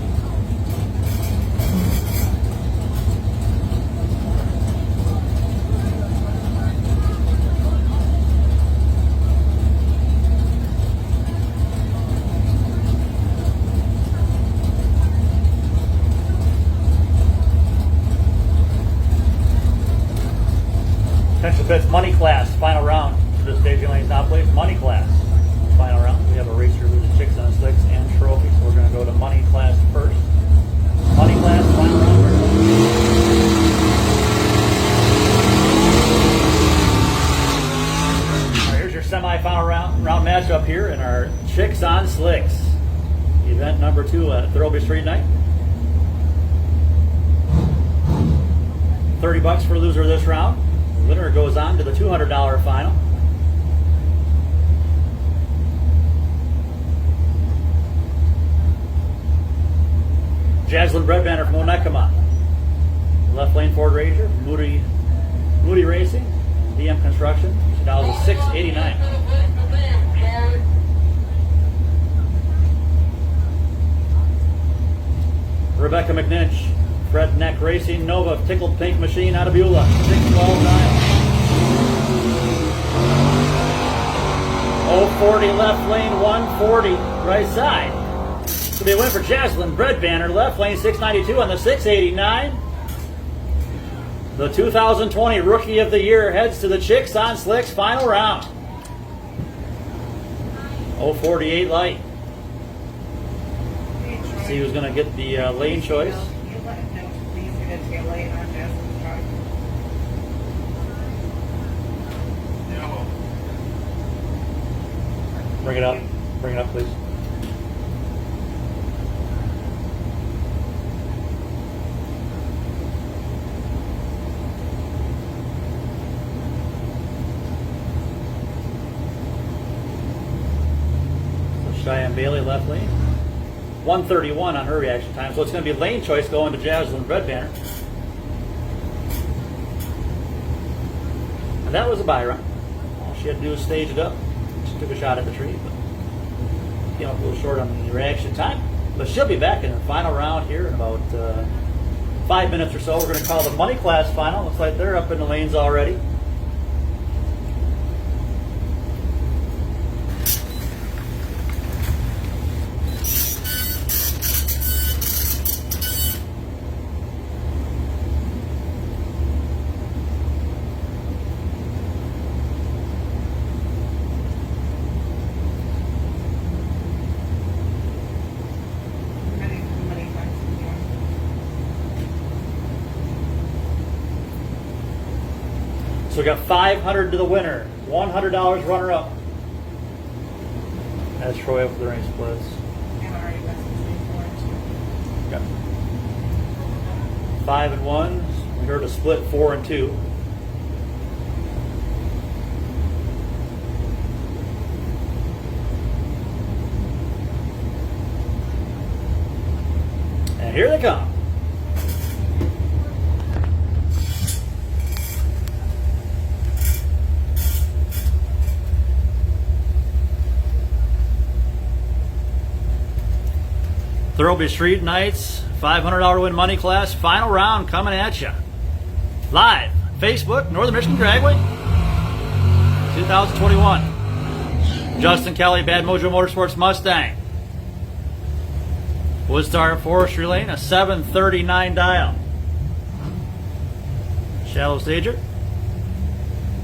S1: Attention pits, money class, final round. This staging lane's now played money class, final round. We have a racer who's a chicks on slicks and trophy, so we're going to go to money class first. Money class, final round. All right, here's your semi-final round matchup here in our chicks on slicks. Event number 2 at Thirlby Street Night. $30 for loser this round. The winner goes on to the $200 final. Jaslyn Breadbanner from Onekama. Left lane Ford Ranger, Moody Racing, DM Construction. She dials a 689. Rebecca McNinch, Fred Neck Racing, Nova, Tickled Pink Machine out of Beulah, 612.9. 040 left lane, 140 right side. So they win for Jaslyn Breadbanner, left lane 692 on the 689. The 2020 Rookie of the Year heads to the Chicks on Slicks final round. 048 light. See who's going to get the lane choice.
S3: You let him know, please get a tail light on Jasmine's truck.
S1: Bring it up. Bring it up, please. So Cheyenne Bailey, left lane. 131 on her reaction time. So it's going to be lane choice going to Jaslyn Breadbanner. And that was a bye run. All she had to do was stage it up. She took a shot at the tree, but came up a little short on the reaction time. But she'll be back in the final round here in about 5 minutes or so. We're going to call the money class final. Looks like they're up in the lanes already. So we got $500 to the winner, $100 runner up. That's Troy up for the race splits.
S3: And already messaged me for it too.
S1: Got 5 and 1. We heard a split 4 and 2. And here they come. Thirlby Street Nights, $500 win money class, final round coming at you. Live, Facebook, Northern Michigan Dragway, 2021. Justin Kelly, Bad Mojo Motorsports Mustang. Woodstar Forestry Lane, a 739 dial. Shallow Stager.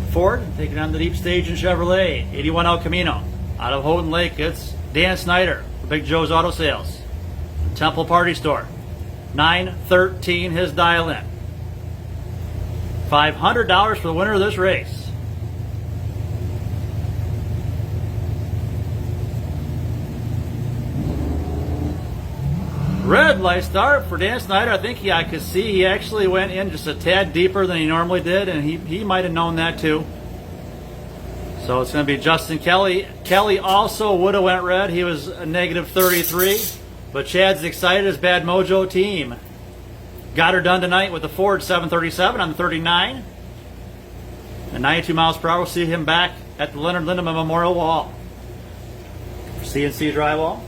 S1: Ford, taking on the deep stage in Chevrolet, 81 El Camino. Out of Houghton Lake, it's Dan Snyder, Big Joe's Auto Sales. Temple Party Store, 913 his dial in. $500 for the winner of this race. Red light start for Dan Snyder. I think I could see he actually went in just a tad deeper than he normally did, and he might have known that too. So it's going to be Justin Kelly. Kelly also would have went red. He was a negative 33. But Chad's excited. His Bad Mojo team got her done tonight with the Ford 737 on the 39. At 92 miles per hour, we'll see him back at the Leonard Lindemann Memorial Wall for CNC drywall.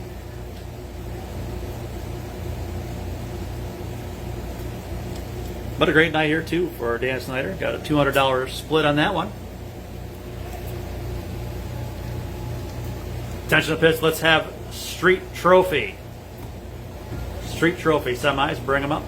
S1: But a great night here too for Dan Snyder. Got a $200 split on that one. Attention to the pits. Let's have Street Trophy. Street Trophy semis, bring them up.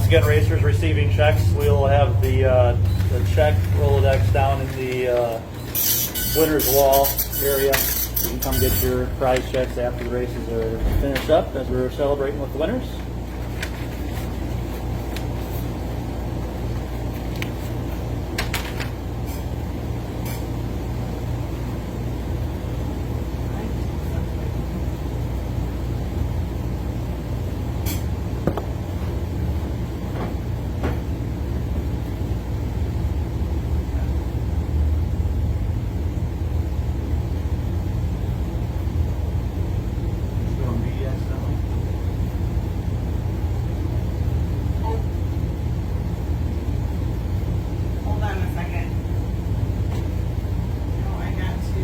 S1: again, racers receiving checks. We'll have the check Rolodex down in the winner's wall area. You can come get your prize checks after the races are finished up as we're celebrating with the winners.
S3: Hold on a second. No, I got to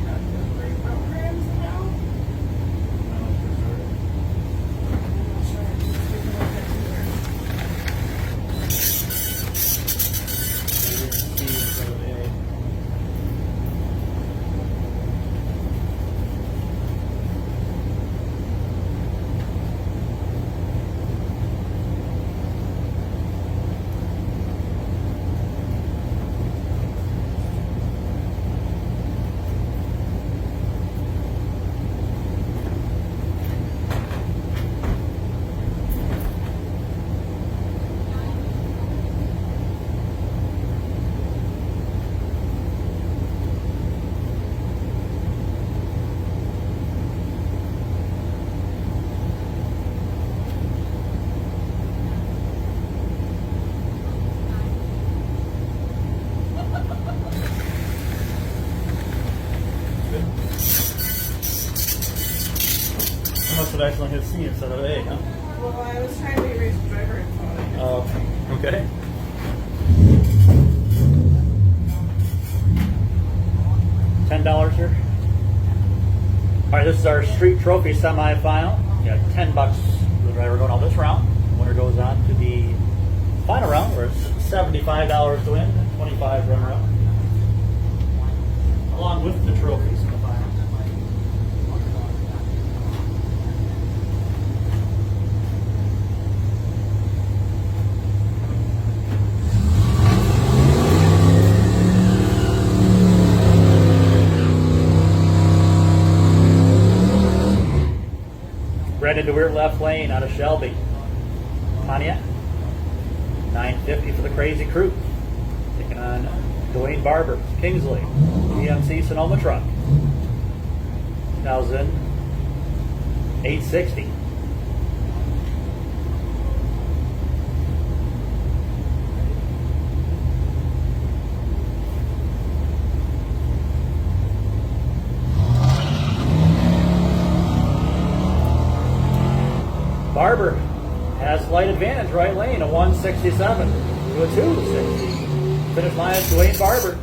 S3: cut the break programs now. I'm not sure. Just take a look at here.
S1: You must have actually hit C instead of A, huh?
S3: Well, I was trying to erase the driver info.
S1: Oh, okay. $10 here. All right, this is our street trophy semifinal. You got $10 for the driver going out this round. Winner goes on to the final round where it's $75 to win, and $25 runner up, along with the trophies in the final. Brandon DeWeert left lane out of Shelby. Pontiac. 950 for the Crazy Crew. Taking on Dwayne Barber, Kingsley, GMC Sonoma truck. 860. Barber has slight advantage, right lane, a 167 to a 260. Finish line is Dwayne Barber,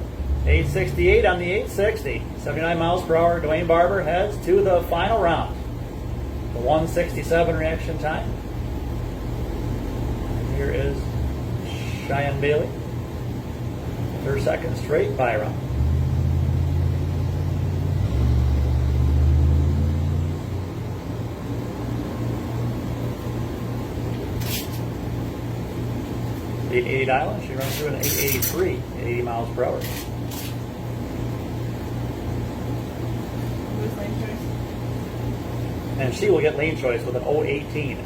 S1: 868 on the 860. 79 miles per hour, Dwayne Barber heads to the final round. The 167 reaction time. And here is Cheyenne Bailey. Her second straight bye round. The 880 Island, she runs through an 883 at 80 miles per hour.
S3: Who's lane choice?
S1: And she will get lane choice with an 018.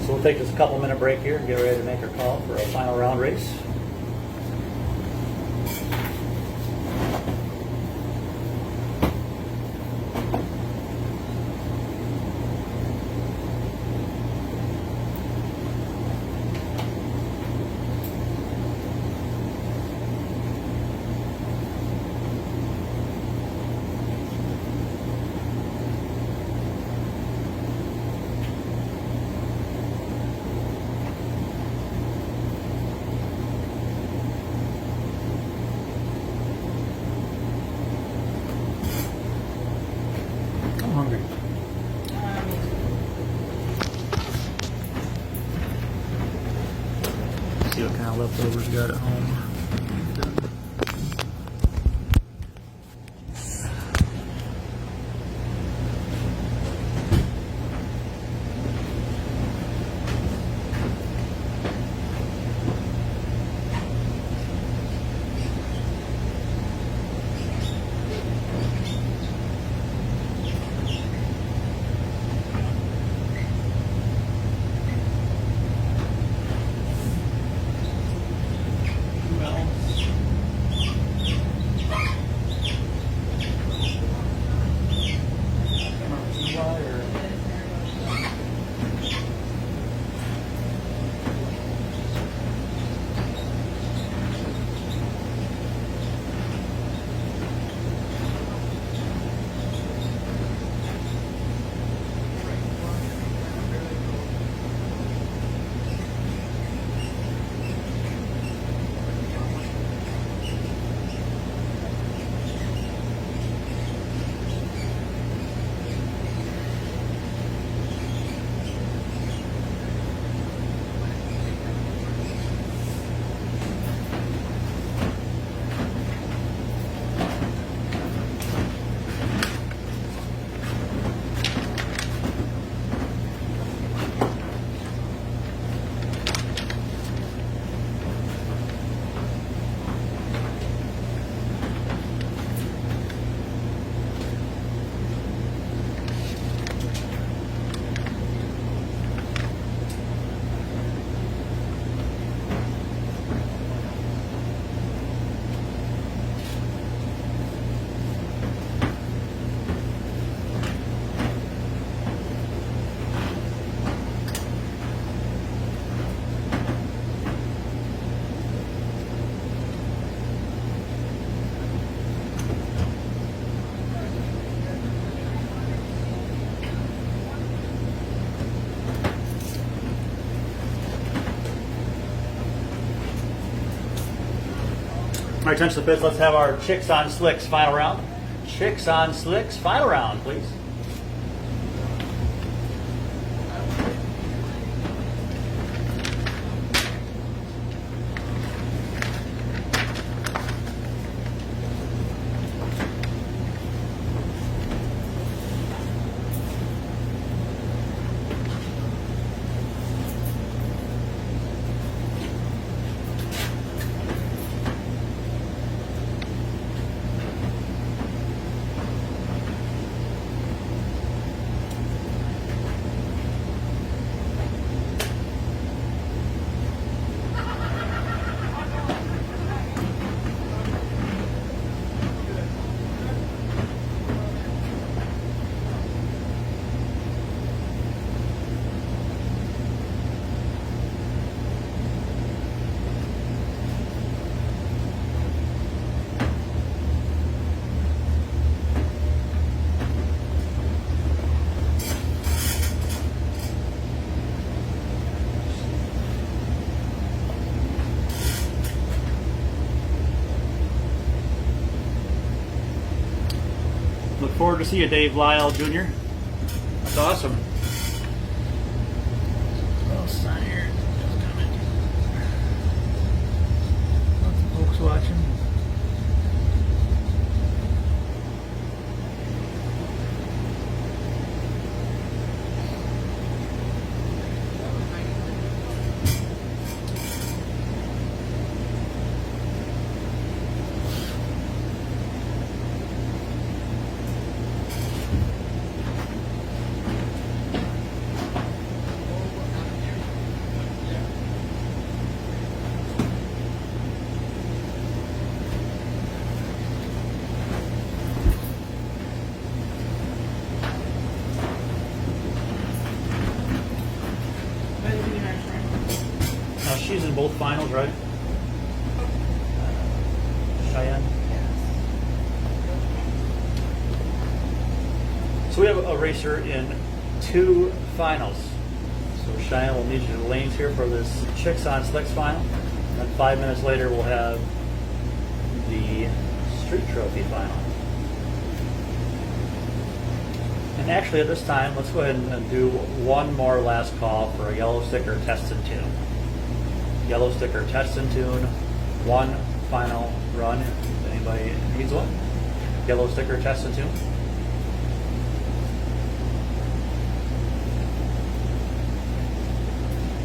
S1: So we'll take just a couple minute break here and get ready to make our call for a final round race. I'm hungry. See what kind of leftovers you got at home. My attention to the pits. Let's have our Chicks on Slicks final round. Chicks on Slicks final round, please. Look forward to see you, Dave Lyle Jr. That's awesome. Well, sign here. Lots of folks watching. She's in both finals, right? Cheyenne. So we have a racer in 2 finals. So Cheyenne will meet you in the lanes here for this Chicks on Slicks final. And then 5 minutes later we'll have the Street Trophy final. And actually at this time, let's go ahead and do one more last call for a yellow sticker test and tune. Yellow sticker test and tune, one final run if anybody needs one. Yellow sticker test and tune.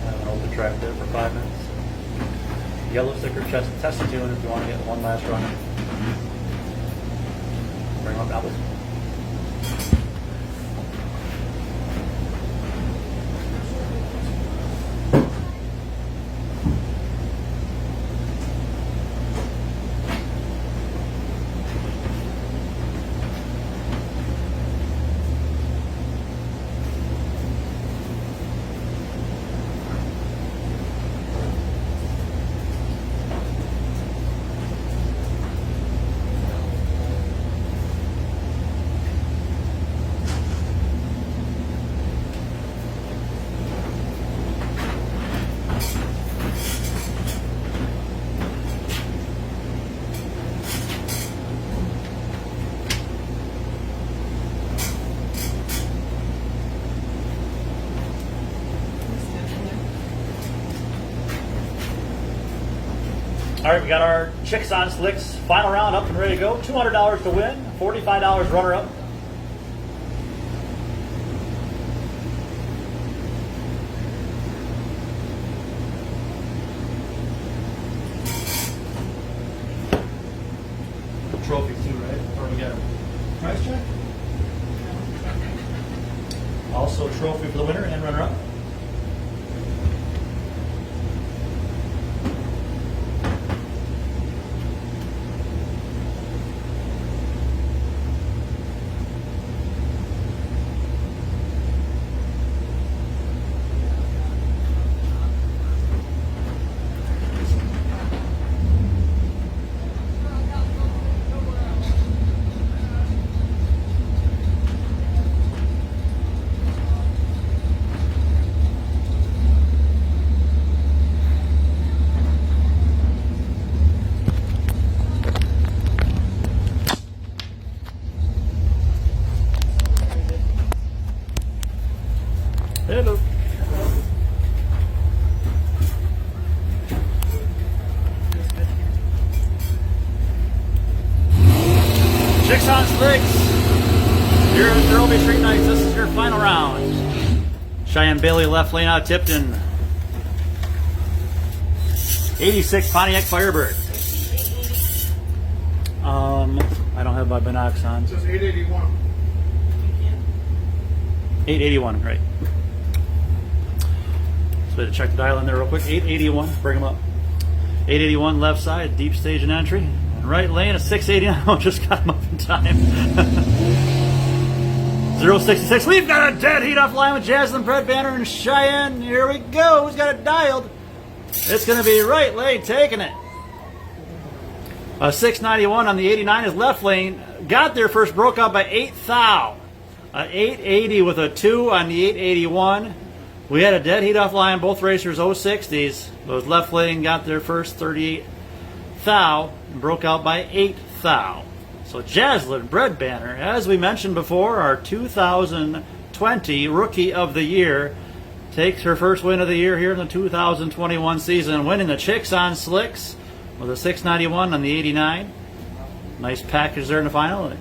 S1: I have an open track there for 5 minutes. Yellow sticker test and tune if you want to get one last run. Bring up apples. All right, we got our Chicks on Slicks final round up and ready to go. $200 to win, $45 runner-up. Trophies too, right? Or we got a prize check? Also a trophy for the winner and runner-up. Chicks on Slicks. Here at Thirlby Street Nights. This is your final round. Cheyenne Bailey left lane out of Tipton. 86 Pontiac Firebird. I don't have my binocs on.
S2: It says 881.
S1: 881, right. So we had to check the dial in there real quick. 881, bring them up. 881 left side, deep stage and entry. And right lane, a 689. Just got him up in time. 066. We've got a dead heat off line with Jaslyn, Brett Banner, and Cheyenne. Here we go. Who's got it dialed? It's going to be right lane taking it. A 691 on the 89 is left lane. Got there first, broke out by 8 thou. 880 with a 2 on the 881. We had a dead heat off line, both racers 060s. Those left lane got there first, 38 thou, and broke out by 8 thou. So Jaslyn Bread Banner, as we mentioned before, our 2020 Rookie of the Year, takes her first win of the year here in the 2021 season, winning the Chicks on Slicks with a 691 on the 89. Nice package there in the final.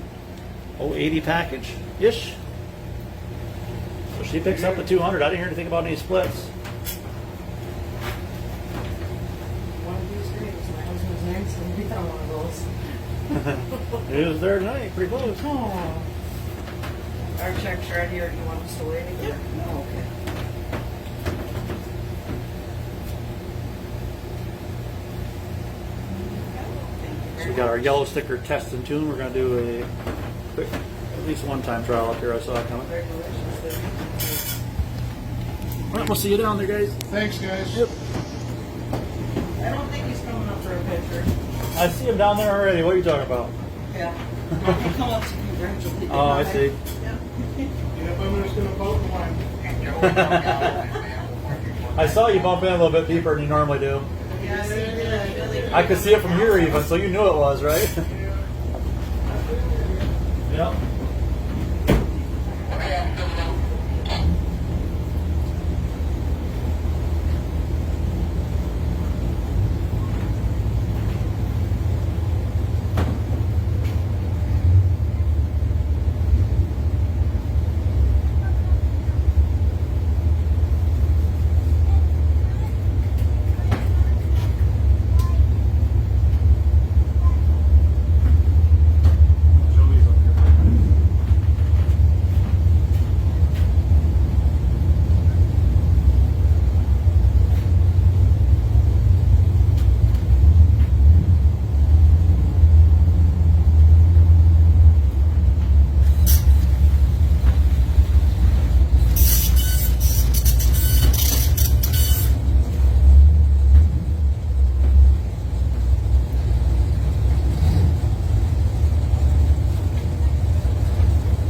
S1: 080 package-ish. So she picks up the 200. I didn't hear anything about any splits.
S4: One of these days, my husband's name's going to be on one of those.
S1: It was there tonight, pretty close.
S4: Oh. Our check's right here. Do you want us to wait again? No, okay.
S1: So we got our yellow sticker test and tune. We're going to do a quick, at least one-time trial up here. I saw it coming. Well, we'll see you down there, guys.
S2: Thanks, guys.
S1: Yep.
S4: I don't think he's coming up for a picture.
S1: I see him down there already. What are you talking about?
S4: Yeah. He'll come up to congratulate you.
S1: Oh, I see.
S4: Yeah.
S2: Yep, I'm just going to vote the line.
S1: I saw you bump in a little bit deeper than you normally do.
S4: Yes, he did.
S1: I could see it from here even, so you knew it was, right? Yep.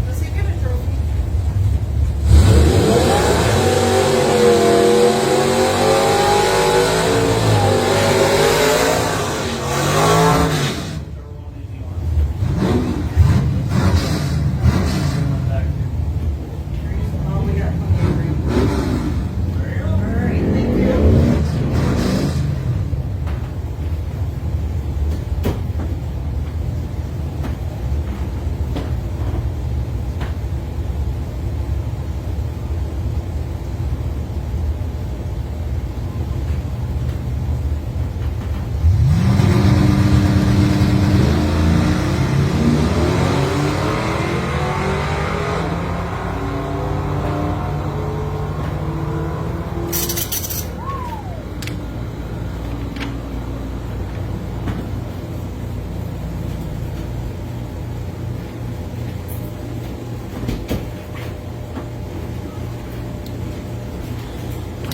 S4: Does he get a trophy? Oh, we got hungry. All right, thank you.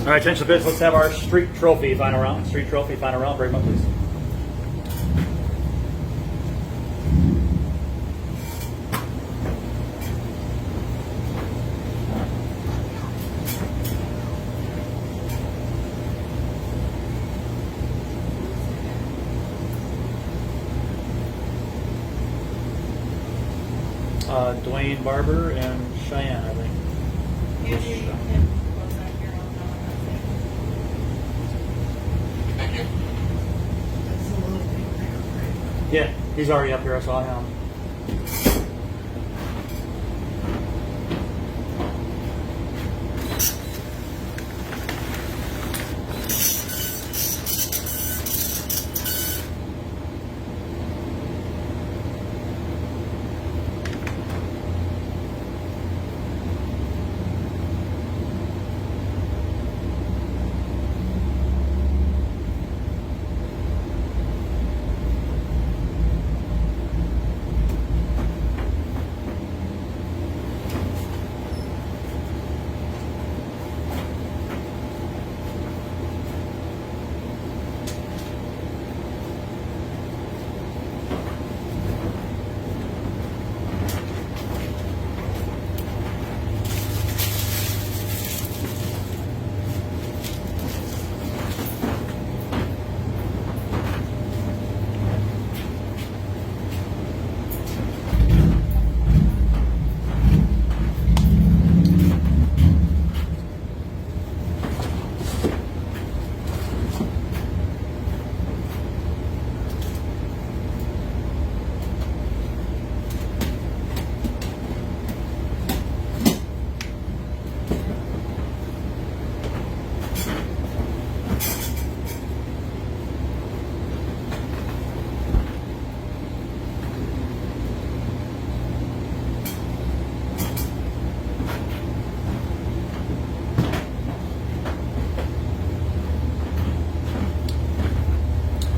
S1: All right, change the bids. Let's have our street trophy final round. Street trophy final round. Bring them up, please. Dwayne Barber and Cheyenne, I think.
S4: Usually, what's that here on
S3: That's a little bit.
S1: Yeah, he's already up here. I saw him.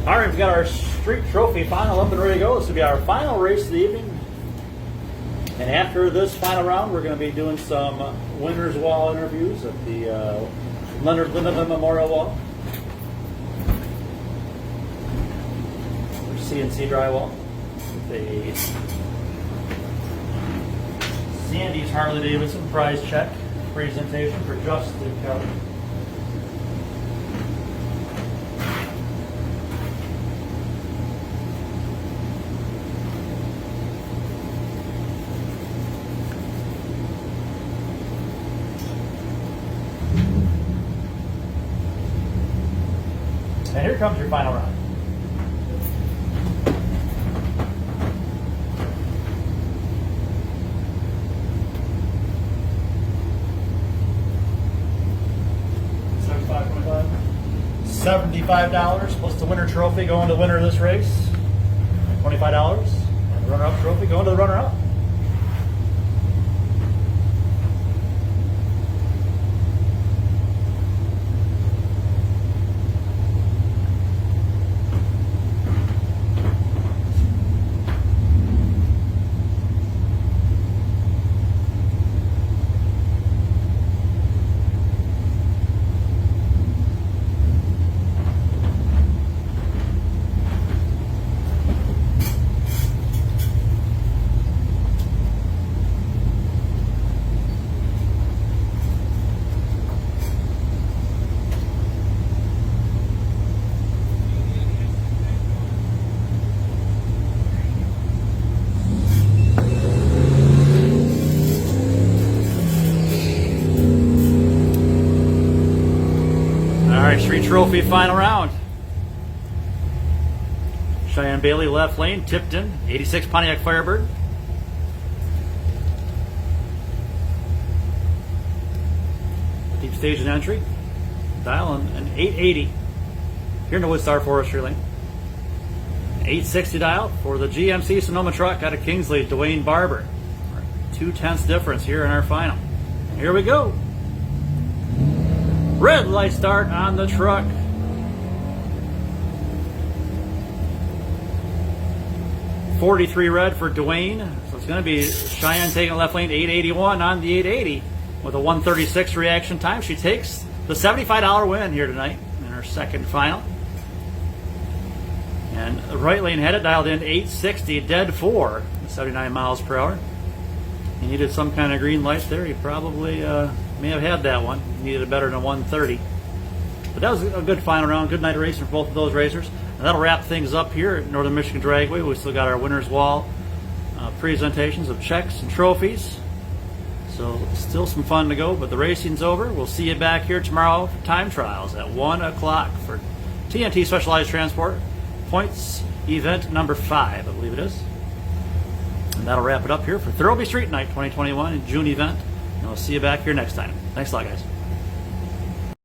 S1: All right, we've got our street trophy final up and ready to go. This will be our final race of the evening. And after this final round, we're going to be doing some winners wall interviews at the Leonard Linneman Memorial Wall. Or CNC drywall. With a Sandy's Harley Davidson prize check presentation for Justin Kelly. And here comes your final round. $75 plus the winner trophy going to the winner of this race. $25. And the runner-up trophy going to the runner-up. Street trophy final round. Cheyenne Bailey left lane, Tipton, 86 Pontiac Firebird. Deep stage and entry. Dial an 880 here in the Woodstar Forestry lane. 860 dial for the GMC Sonoma truck out of Kingsley, Dwayne Barber. 2/10 difference here in our final. Here we go. Red light start on the truck. $43 red for Dwayne. So it's going to be Cheyenne taking left lane, 881 on the 880 with a 136 reaction time. She takes the $75 win here tonight in her second final. And the right lane headed, dialed in 860, dead 4, 79 miles per hour. He needed some kind of green light there. He probably may have had that one. He needed it better than 130. But that was a good final round. Good night of racing for both of those racers. And that'll wrap things up here at Northern Michigan Dragway. We still got our winners wall presentations of checks and trophies. So still some fun to go, but the racing's over. We'll see you back here tomorrow for time trials at 1 o'clock for TNT Specialized Transport Points event number 5, I believe it is. And that'll wrap it up here for Thirlby Street Night 2021 June event. And we'll see you back here next time. Thanks a lot, guys.